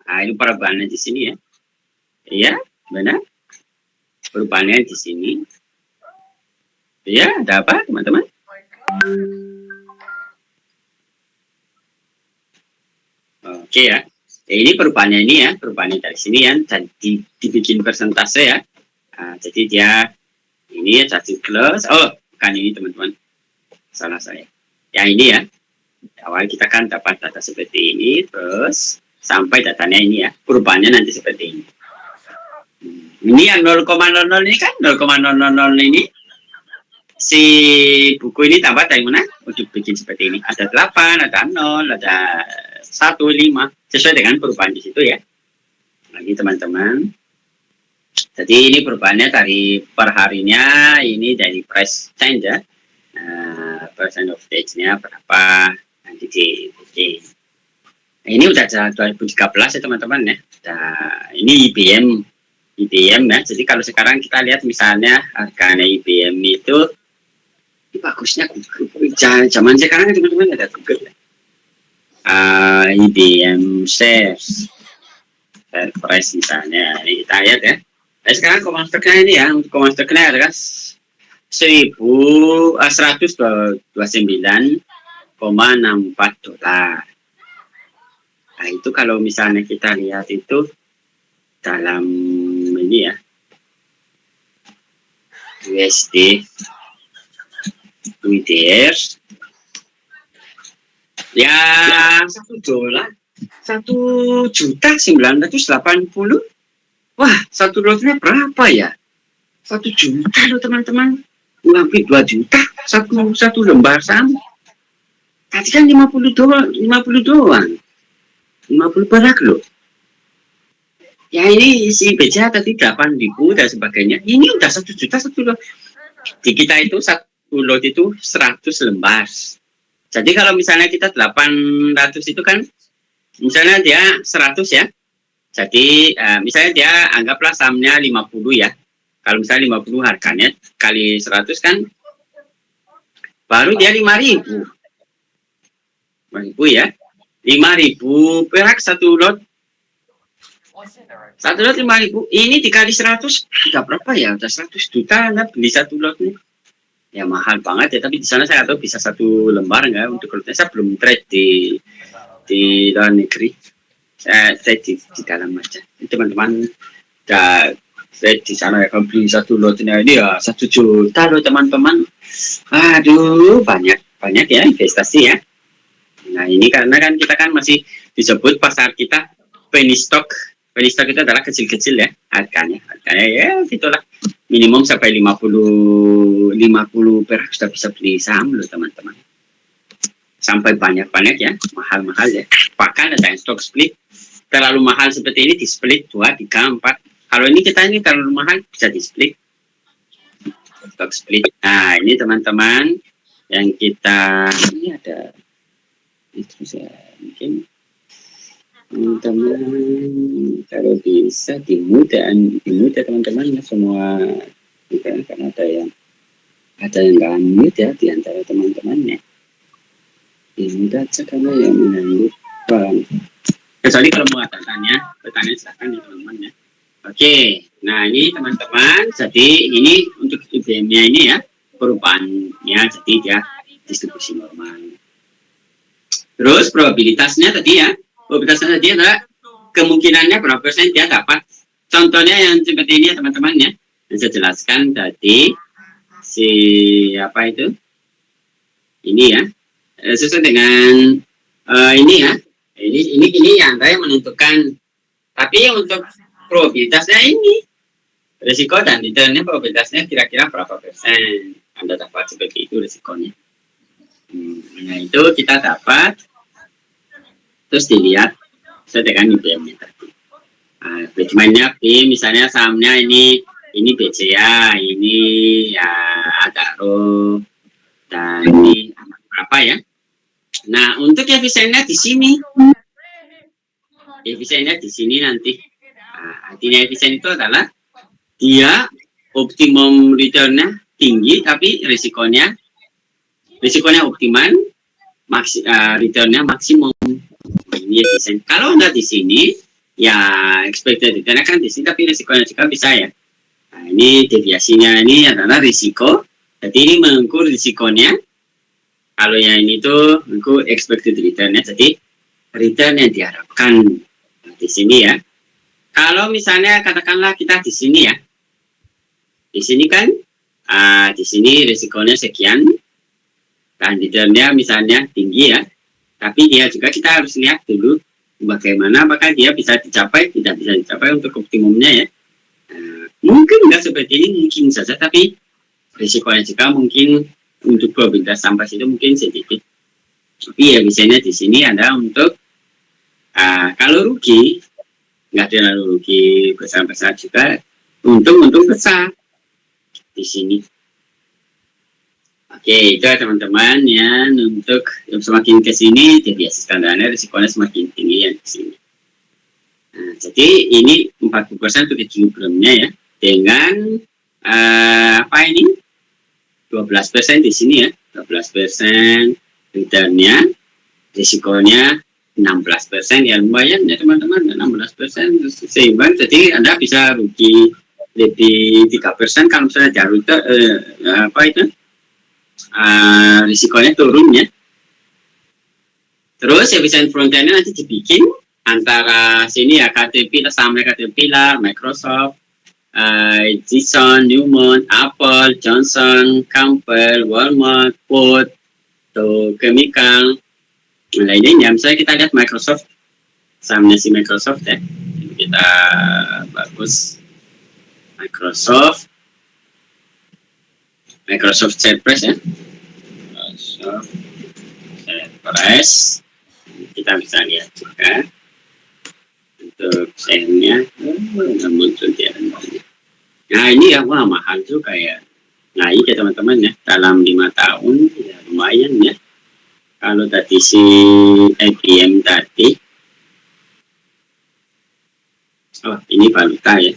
Nah, ini perubahannya di sini ya. Iya, benar. Perubahannya di sini. Iya, ada apa, teman-teman? Oke ya. Ini perubahannya ini ya, perubahannya dari sini ya, dan dibikin persentase ya. Nah, jadi dia ini ya jadi close. Oh, bukan ini teman-teman. Salah saya. Ya ini ya. Awal kita kan dapat data seperti ini, terus sampai datanya ini ya. Perubahannya nanti seperti ini. Ini yang 0,00 ini kan 0,000 ini si buku ini tambah dari mana untuk bikin seperti ini. Ada 8, ada 0, ada 1, 5 sesuai dengan perubahan di situ ya. Lagi teman-teman. Jadi ini perubahannya dari per harinya, ini dari price change ya. Percent of stage-nya berapa nanti di ini udah 2013 ya teman-teman ya. Nah, ini IBM ya. Jadi kalau sekarang kita lihat misalnya harganya IBM itu bagusnya zaman sekarang teman-teman ada Google ya. IBM shares share price misalnya ini kita lihat ya. Nah, sekarang common stock-nya ini ya, untuk common stock-nya adalah 1.129,64 dolar. Nah itu kalau misalnya kita lihat itu dalam ini ya USD USD ya $1 1.980.000. Wah, satu lotnya berapa ya? 1 juta loh teman-teman, hampir 2 juta satu lembar saham. Tadi kan 50 doang 50 perak loh. Ya ini si BCA tadi 8.000 dan sebagainya. Ini udah 1 juta satu lot. Di kita itu satu lot itu 100 lembar. Jadi kalau misalnya kita 800 itu kan, misalnya dia 100 ya. Jadi misalnya dia anggaplah sahamnya 50 ya. Kalau misalnya 50 harganya kali 100 kan baru dia 5.000. 5.000 ya. 5.000 perak satu lot. Satu lot 5.000. Ini dikali 100 udah berapa ya? Udah 100 juta Anda beli satu lot nih. Ya mahal banget ya, tapi di sana saya tahu bisa satu lembar enggak untuk lotnya. Saya belum trade di luar negeri. Saya trade di dalam aja. Teman-teman udah trade di sana ya, kalau beli satu lotnya ini ya 1 juta loh teman-teman. Aduh, banyak ya investasi ya. Nah ini karena kan kita kan masih disebut pasar kita penny stock. Penny stock itu adalah kecil-kecil ya harganya ya gitulah, minimum sampai 50 perak sudah bisa beli saham loh teman-teman, sampai banyak ya, mahal ya. Bahkan ada yang stock split terlalu mahal seperti ini, di split 2, 3, 4. Kalau ini kita ini terlalu mahal bisa di split, stock split. Nah ini teman-teman yang kita ini ada itu, saya mungkin teman-teman kalau bisa dimudah teman-teman semua, bukan karena ada yang nggak mute ya di antara teman-temannya. Dimudah aja karena yang menanggup kecuali kalau mau bertanya silahkan ya teman-teman ya. Oke, nah ini teman-teman, jadi ini untuk IBM-nya ini ya perubahannya, jadi dia distribusi normal. Terus probabilitasnya tadi ya, probabilitasnya tadi adalah kemungkinannya berapa persen dia dapat. Contohnya yang seperti ini ya teman-teman ya, yang saya jelaskan tadi si apa itu, ini ya sesuai dengan ini ya, ini yang saya menentukan. Tapi untuk probabilitasnya ini risiko dan returnnya, probabilitasnya kira-kira berapa persen Anda dapat seperti itu risikonya. Nah itu kita dapat, terus dilihat sesuai dengan IBM-nya tadi. Benchmark-nya B, misalnya sahamnya ini BCA, ini ya Adaro, dan ini berapa ya. Nah untuk efisiennya di sini, nanti. Artinya efisien itu adalah dia optimum return-nya tinggi, tapi risikonya optimal, return-nya maksimum. Ini efisien. Kalau Anda di sini ya expected return kan di sini, tapi risikonya juga bisa ya. Nah, ini deviasinya ini adalah risiko. Jadi ini mengukur risikonya. Kalau yang ini tuh mengukur expected return-nya. Jadi return yang diharapkan di sini ya. Kalau misalnya katakanlah kita di sini ya, di sini kan, di sini risikonya sekian, dan returnnya misalnya tinggi ya. Tapi dia juga kita harus lihat dulu bagaimana apakah dia bisa dicapai, tidak bisa dicapai untuk optimumnya ya. Mungkin nggak seperti ini, mungkin saja, tapi risikonya juga mungkin untuk probabilitas sampai situ mungkin sedikit. Tapi ya biasanya di sini ada untuk kalau rugi nggak terlalu rugi besar-besar juga, untung besar di sini. Oke, itu ya teman-teman ya, untuk semakin ke sini deviasi standarnya risikonya semakin tinggi yang di sini. Nah, jadi ini 40% untuk equilibriumnya ya, dengan apa ini 12% di sini ya, 12% returnnya, risikonya 16% ya, lumayan ya teman-teman, 16% seimbang. Jadi Anda bisa rugi lebih 3% kalau misalnya jarum apa itu risikonya turun ya. Terus efisien frontend nanti dibikin antara sini ya, Caterpillar sama Caterpillar, Microsoft, Edison, Newmont, Apple, Johnson, Campbell, Walmart, Ford, Dow Chemical. Nah ini ya, misalnya kita lihat Microsoft, sahamnya si Microsoft ya, kita bagus Microsoft share price ya, Microsoft share price, kita bisa lihat juga untuk share-nya, muncul dia. Nah ini ya, wah mahal juga ya, naik ya teman-teman ya, dalam 5 tahun ya lumayan ya. Kalau tadi si IBM tadi, oh ini valuta ya,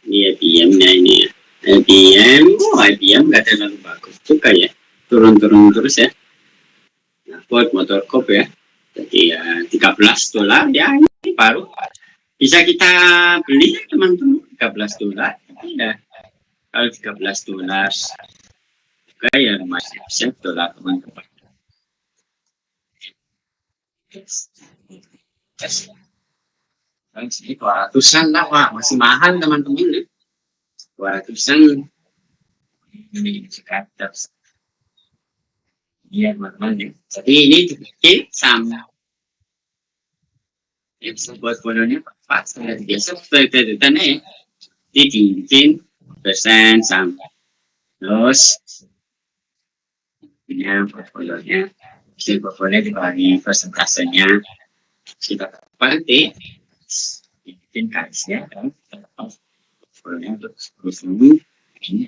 ini IBM-nya ini ya, IBM nggak terlalu bagus juga ya, turun terus ya. Nah, Ford Motor Corp ya, jadi ya $13 ya, ini baru bisa kita beli ya teman-teman, $13 ya. Kalau $13 juga ya lumayan $1 teman-teman. Jadi 200-an lah, wah masih mahal teman-teman ya. 200-an ini sekitar. Iya teman-teman ya. Jadi ini dibikin sama ya, bisa buat fotonya pas biasa seperti ya, dibikin persen sama, terus ini portfolionya, si portfolio dibagi persentasenya, kita nanti bikin garisnya kan, portfolionya untuk 10.000 ini.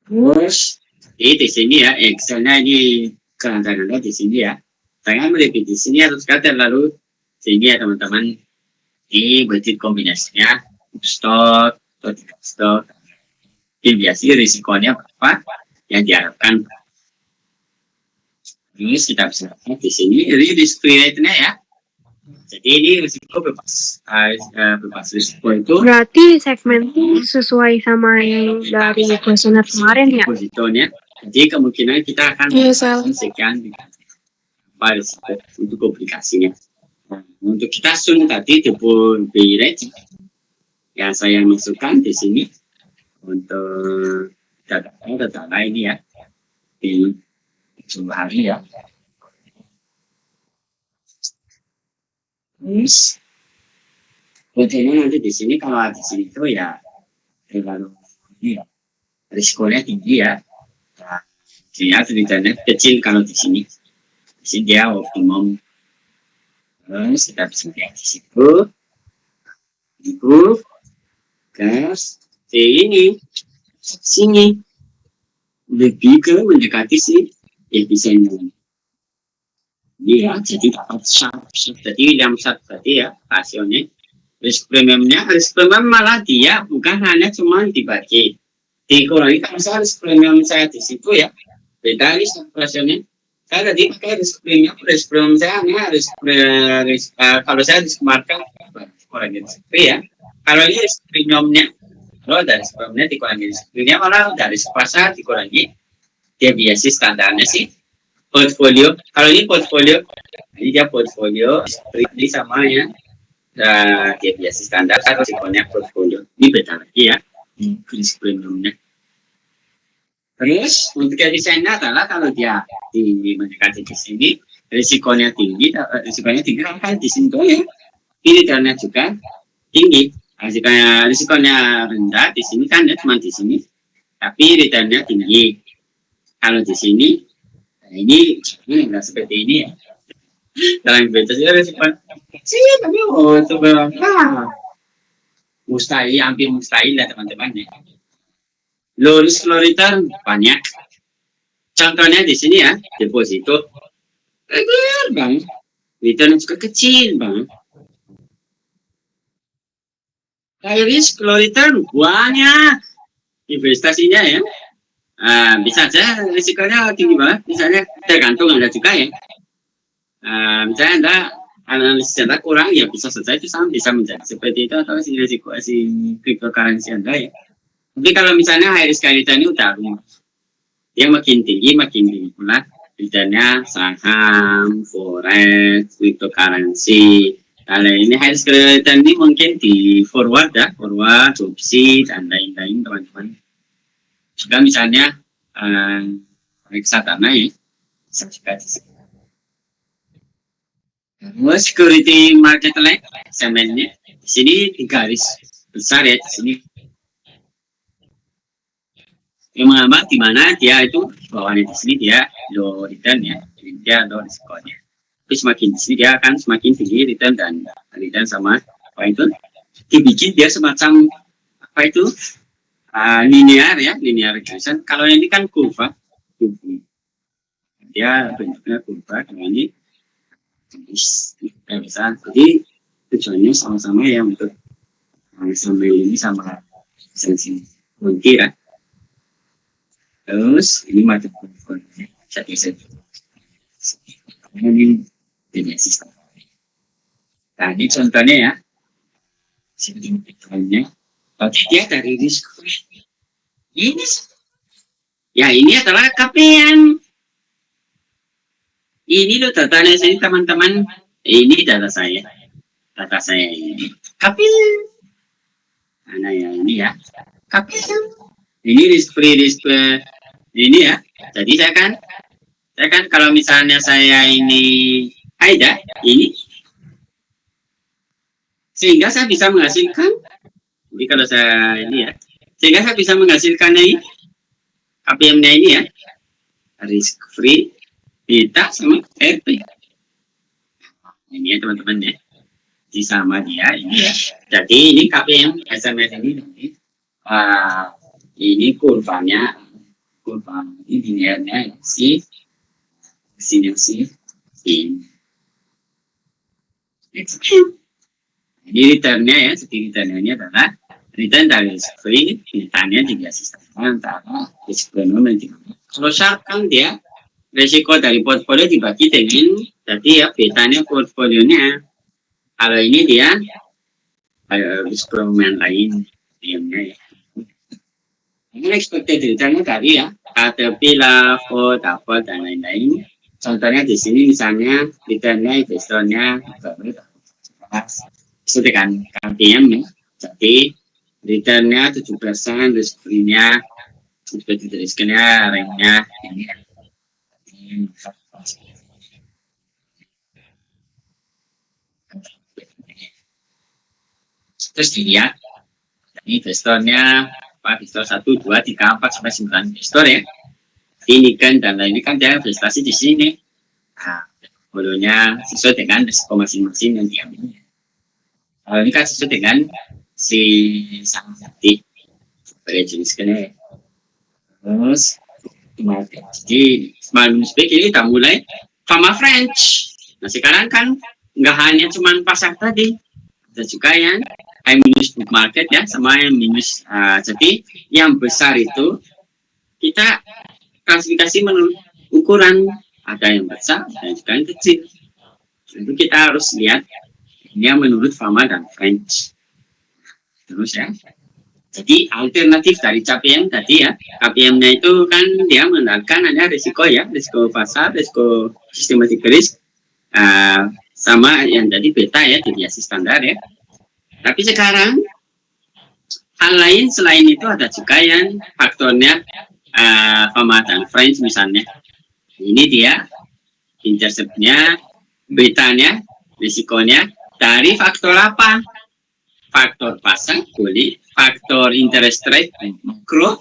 Terus di sini ya, Excelnya ini kelancarannya di sini ya. Jangan melihat di sini harus kata lalu sini ya teman-teman, ini budget kombinasinya stok atau tidak stok, deviasi risikonya berapa yang diharapkan. Ini kita bisa lihat di sini, ini risk free rate-nya ya. Jadi ini risiko bebas risiko itu. Berarti segmen itu sesuai sama yang dari kuesioner kemarin ya? Depositonya. Jadi kemungkinan kita akan sekian risiko untuk obligasinya. Nah, untuk kita sun tadi deposit rate yang saya masukkan di sini untuk data ini ya, di 7 hari ya. Terus kemudian nanti di sini, kalau di sini itu ya terlalu ya, risikonya tinggi ya. Nah, dia ceritanya kecil kalau di sini dia optimum. Terus kita bisa lihat di situ itu gas ini sini lebih ke mendekati si efisiensi. Iya, jadi dapat sharp. Jadi yang sharp tadi ya rasionya, risk premium malah dia bukan hanya cuma dibagi dikurangi. Kalau misalnya risk premium saya di situ ya, beda risk rasionya. Saya tadi pakai risk premium saya kalau saya risk market kurang risk free ya. Kalau ini risk premiumnya, kalau dari risk premiumnya dikurangi risk free-nya, malah dari risk pasar dikurangi deviasi standarnya sih portfolio. Kalau ini portfolio, ini dia portfolio free sama ya deviasi standar atau risikonya portfolio. Ini beda lagi ya risk premiumnya. Terus untuk desainnya adalah kalau dia mendekati di sini risikonya tinggi kan di sini ya. Ini return-nya juga tinggi. Risikonya rendah di sini kan ya cuma di sini, tapi return-nya tinggi. Kalau di sini, nah ini nggak seperti ini ya. Dalam investasi risiko kecil, tapi itu berapa? Mustahil, hampir mustahil lah teman-teman ya. Low risk low return banyak. Contohnya di sini ya, deposito kecil bang, return juga kecil bang. High risk low return banyak investasinya ya. Bisa saja risikonya tinggi banget, misalnya tergantung Anda juga ya. Misalnya Anda analisis Anda kurang ya bisa saja itu sama bisa menjadi seperti itu atau risiko cryptocurrency Anda ya. Tapi kalau misalnya high risk high return ini udah dia makin tinggi pula returnnya saham, forex, cryptocurrency. Kalau ini high risk return ini mungkin di forward ya, forward, opsi dan lain-lain teman-teman. Juga misalnya reksadana ya, bisa juga di sini. Terus security market lain, semennya di sini di garis besar ya di sini. Yang menggambar di mana dia itu bawahnya di sini dia low return ya, dia low risikonya. Tapi semakin di sini dia akan semakin tinggi return dan return sama apa itu dibikin dia semacam apa itu linear ya, linear regression. Kalau ini kan kurva, dia bentuknya kurva. Kalau ini bisa. Jadi tujuannya sama-sama ya untuk sambil ini sama sensi mungkin ya. Terus ini macam kurva satu. Ini jenis sistem. Nah ini contohnya ya. Sini contohnya. Oke, dia dari risk free. Ini ya ini adalah KPM. Ini loh datanya sini teman-teman. Ini data saya. Data saya ini. KPM. Mana ya ini ya. KPM. Ini risk free ini ya. Jadi saya kan kalau misalnya saya ini AIDA ini sehingga saya bisa menghasilkan. Jadi kalau saya ini ya, sehingga saya bisa menghasilkan ini KPM-nya ini ya, risk free, beta sama RP. Ini ya teman-teman ya, di sama dia ini ya. Jadi ini KPM SMS ini kurvanya, kurva ini linearnya si ini. Jadi returnnya ya, segi returnnya ini adalah return dari risk free, returnnya juga sistem antara risk premium dan tidak. Kalau misalkan dia risiko dari portfolio dibagi dengan, jadi ya betanya portfolionya. Kalau ini dia risk premium lain, diamnya ya. Ini expected returnnya tadi ya, Caterpillar, Ford, Apple dan lain-lain. Contohnya di sini misalnya returnnya investornya itu dengan KPM ya. Jadi returnnya 7%, risk free-nya risknya ranknya ini. Terus dilihat ini investornya investor 1, 2, 3, 4 sampai 9 investor ya. Ini kan dan lain ini kan dia investasi di sini. Nah, portfolionya sesuai dengan risiko masing-masing yang diambilnya. Kalau ini kan sesuai dengan si saham tadi sebagai jenis kene. Terus jadi small minus big ini kita mulai sama French. Nah sekarang kan nggak hanya cuma pasar tadi, ada juga yang high minus book market ya, sama yang minus. Jadi yang besar itu kita klasifikasi menurut ukuran ada yang besar dan juga yang kecil. Tentu kita harus lihat ini menurut Fama dan French. Terus ya. Jadi alternatif dari KPM tadi ya, KPM-nya itu kan dia menerapkan hanya risiko ya, risiko pasar, risiko systematic risk, sama yang tadi beta ya, deviasi standar ya. Tapi sekarang hal lain selain itu ada juga yang faktornya Fama dan French misalnya. Ini dia interceptnya, betanya, risikonya dari faktor apa? Faktor pasar boleh, faktor interest rate makro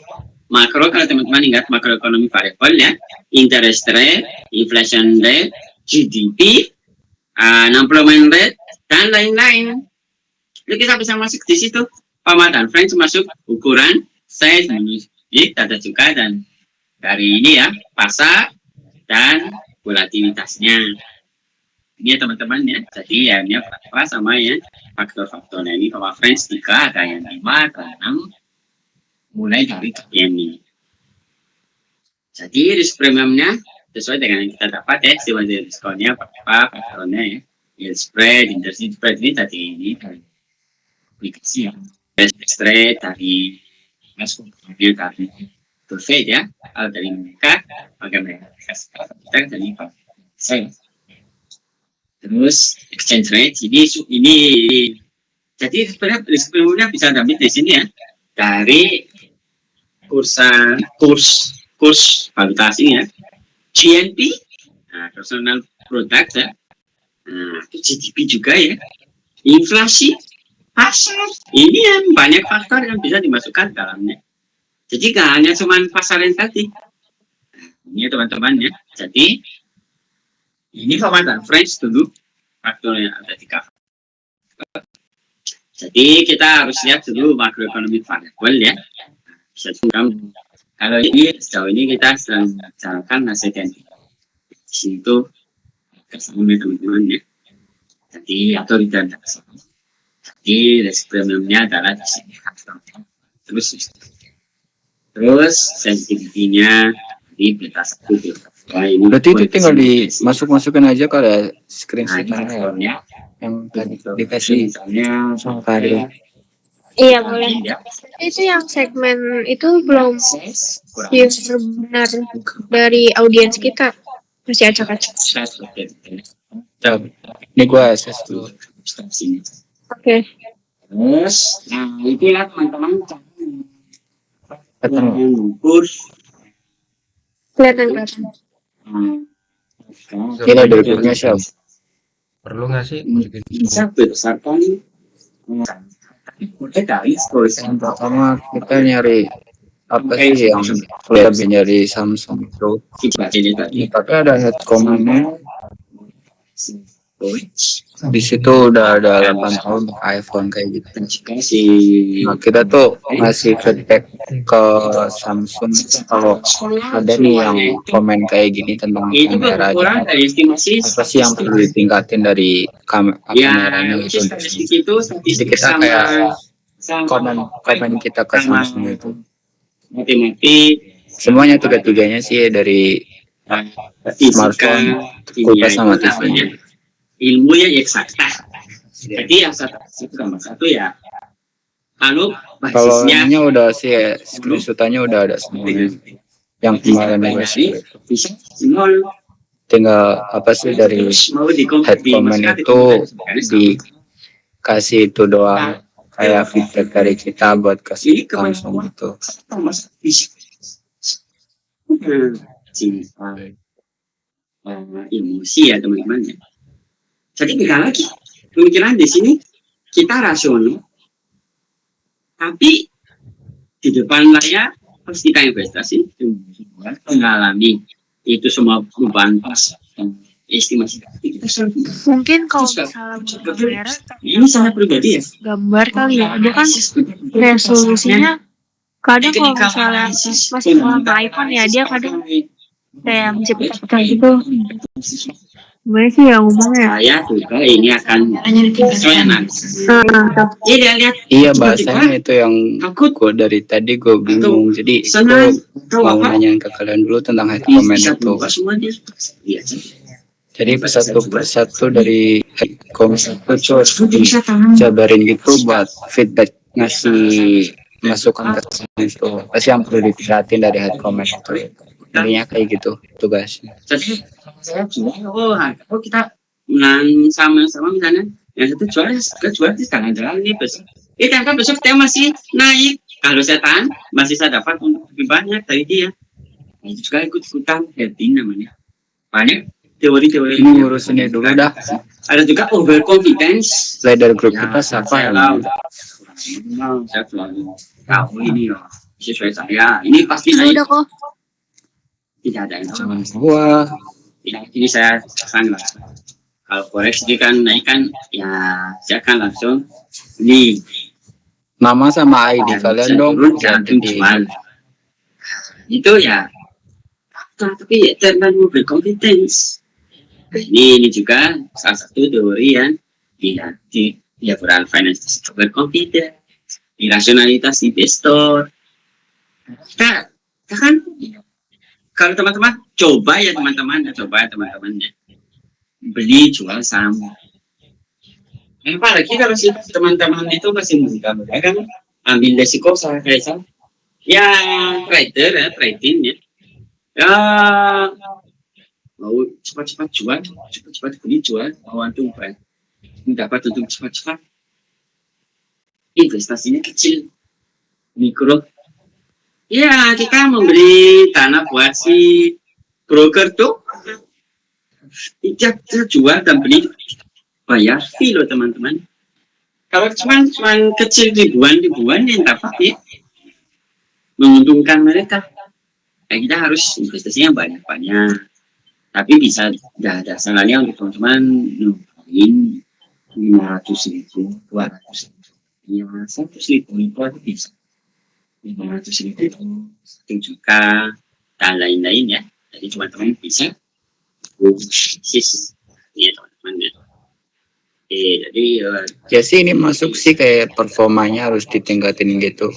kalau teman-teman ingat makroekonomi variabel ya, interest rate, inflation rate, GDP, unemployment rate dan lain-lain. Jadi kita bisa masuk di situ. Fama dan French masuk ukuran size ada juga dan dari ini ya pasar dan volatilitasnya. Ini ya teman-teman ya. Jadi ya ini apa sama ya faktor-faktornya ini kalau French 3 ada yang 5 ada 6 mulai dari ini. Jadi risk premiumnya sesuai dengan yang kita dapat ya, estimasi risikonya apa faktornya ya. Yield spread, interest spread ini tadi ini dari aplikasi ya. Interest rate dari dari survei ya, dari mereka bagaimana kita dari saya. Terus exchange rate ini jadi sebenarnya risk premiumnya bisa diambil di sini ya dari kurs valuta asing ya, GNP, personal product ya, GDP juga ya, inflasi, pasar, ini yang banyak faktor yang bisa dimasukkan dalamnya. Jadi nggak hanya cuma pasar yang tadi. Ini teman-teman ya. Jadi ini Fama dan French dulu faktor yang ada di cover. Jadi kita harus lihat dulu makroekonomi variabel ya. Bisa juga kalau ini sejauh ini kita sedang bicarakan hasil yang di situ kesamanya teman-teman ya. Jadi atau tidak sama. Jadi risk premiumnya adalah di sini. Terus sensitivity-nya di beta 1 beta 2 ini. Berarti itu tinggal dimasuk-masukin aja kalau screenshot-nya yang tadi dikasih sama tadi. Iya boleh. Itu yang segmen itu belum benar dari audiens kita, masih acak-acak. Ini gua akses dulu. Oke. Terus, nah itu ya teman-teman kurs. Kelihatan. Kira berikutnya siapa? Perlu nggak sih? Bisa berdasarkan mulai dari Yang pertama kita nyari apa sih yang lebih nyari Samsung itu. Tapi ada head command-nya. Di situ udah ada 8 tahun iPhone kayak gitu. Nah, kita tuh ngasih feedback ke Samsung kalau ada nih yang komen kayak gini tentang kamera kurang dari estimasi apa sih yang perlu ditingkatin dari kameranya itu. Jadi kita kayak komen kita ke Samsung itu. Matematik Semuanya tiga-tiganya sih dari smartphone, kulkas sama TV. ilmu yang eksakta. Jadi yang satu tambah satu ya. Kalau Kalau basisnya ininya udah sih screenshot-nya udah ada semuanya. Yang kemarin juga sih bisa nol. tinggal apa sih dari Mau head comment itu dikasih itu doang kayak feedback dari kita buat kasih langsung gitu. Emosi ya teman-teman ya. Jadi beda lagi pemikiran di sini kita rasional, tapi di depan layar pas kita investasi mengalami itu semua perubahan pas estimasi kita selalu Mungkin kalau misalnya kamera ini sangat pribadi ya. gambar kali ya, dia kan resolusinya kadang kalau misalnya masih sama iPhone ya dia kadang kayak mencipta-cipta gitu. Gimana sih yang ngomongnya? Saya juga ini akan sesuai analisis. Tapi Dia lihat Iya, tiba-tiba bahasanya itu yang takut gue dari tadi gue bingung. Jadi senang gue tahu mau apa nanyain ke kalian dulu tentang head comment bisa itu. berubah semua dia. Iya. Jadi satu persatu dari head comment itu tuh harus Bisa tahu. dijabarin gitu buat feedback, ngasih masukan ke sana itu. Pasti yang perlu diperhatiin dari head comment itu. Intinya kayak gitu tugasnya. Jadi saya jual, oh kita menang sama-sama misalnya, yang satu juara, di tengah jalan ini besok. Ternyata besok dia masih naik. Kalau saya tahan, masih saya dapat untuk lebih banyak dari dia. Nah, itu juga ikut-ikutan heading namanya. Banyak teori-teori Ini ngurus ini dulu dah. ada juga overconfidence. Leader grup kita siapa Saya yang tahu. Saya selalu tahu ini loh. Sesuai saya. Ini pasti naik. udah kok. Tidak ada yang tahu. jangan gua. Ya, ini saya akan lah. Kalau koreksi kan naik kan, ya saya akan langsung ini Nama sama ID kalian dong. turun jangan jual. Itu ya. Tapi terlalu berkompetens. Ini juga salah satu teori yang di behavioral finance berkompeten, irasionalitas investor. Kita kan kalau teman-teman coba ya teman-teman ya beli jual saham. Apalagi kalau si teman-teman itu masih muda kan ambil resiko saya kayak saya. Ya trader ya trading ya. Ya mau cepat-cepat jual, cepat-cepat beli jual, mau antum dapat untuk cepat-cepat. Investasinya kecil, mikro. Ya kita memberi tanah buat si broker tuh. Tidak jual dan beli bayar fee loh teman-teman. Kalau cuma kecil ribuan yang dapat ya menguntungkan mereka. Nah, kita harus investasinya banyak-banyak. Tapi bisa tidak ada salahnya untuk teman-teman numpahin 500.000, 200.000. Ya, 100.000 itu bisa. 500.000, 1 juta, dan lain-lain ya. Jadi teman-teman bisa sis ya teman-teman ya. Jadi Ya sih ini masuk sih kayak performanya harus ditingkatin gitu.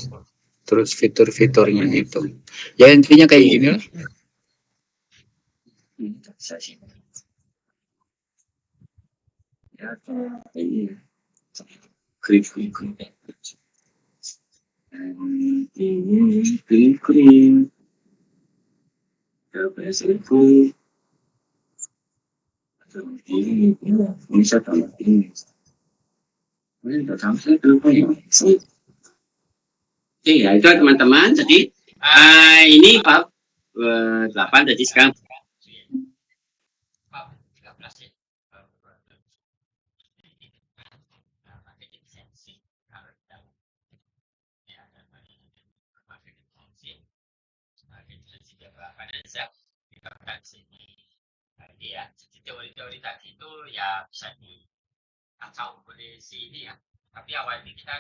Terus fitur-fiturnya gitu. Ya intinya kayak gini lah. ya ini krim bisa tambah ini. Ya itu teman-teman. Jadi ini bab 8 jadi sekarang teori-teori tadi itu ya bisa dikacau oleh sini ya. Tapi awal ini kita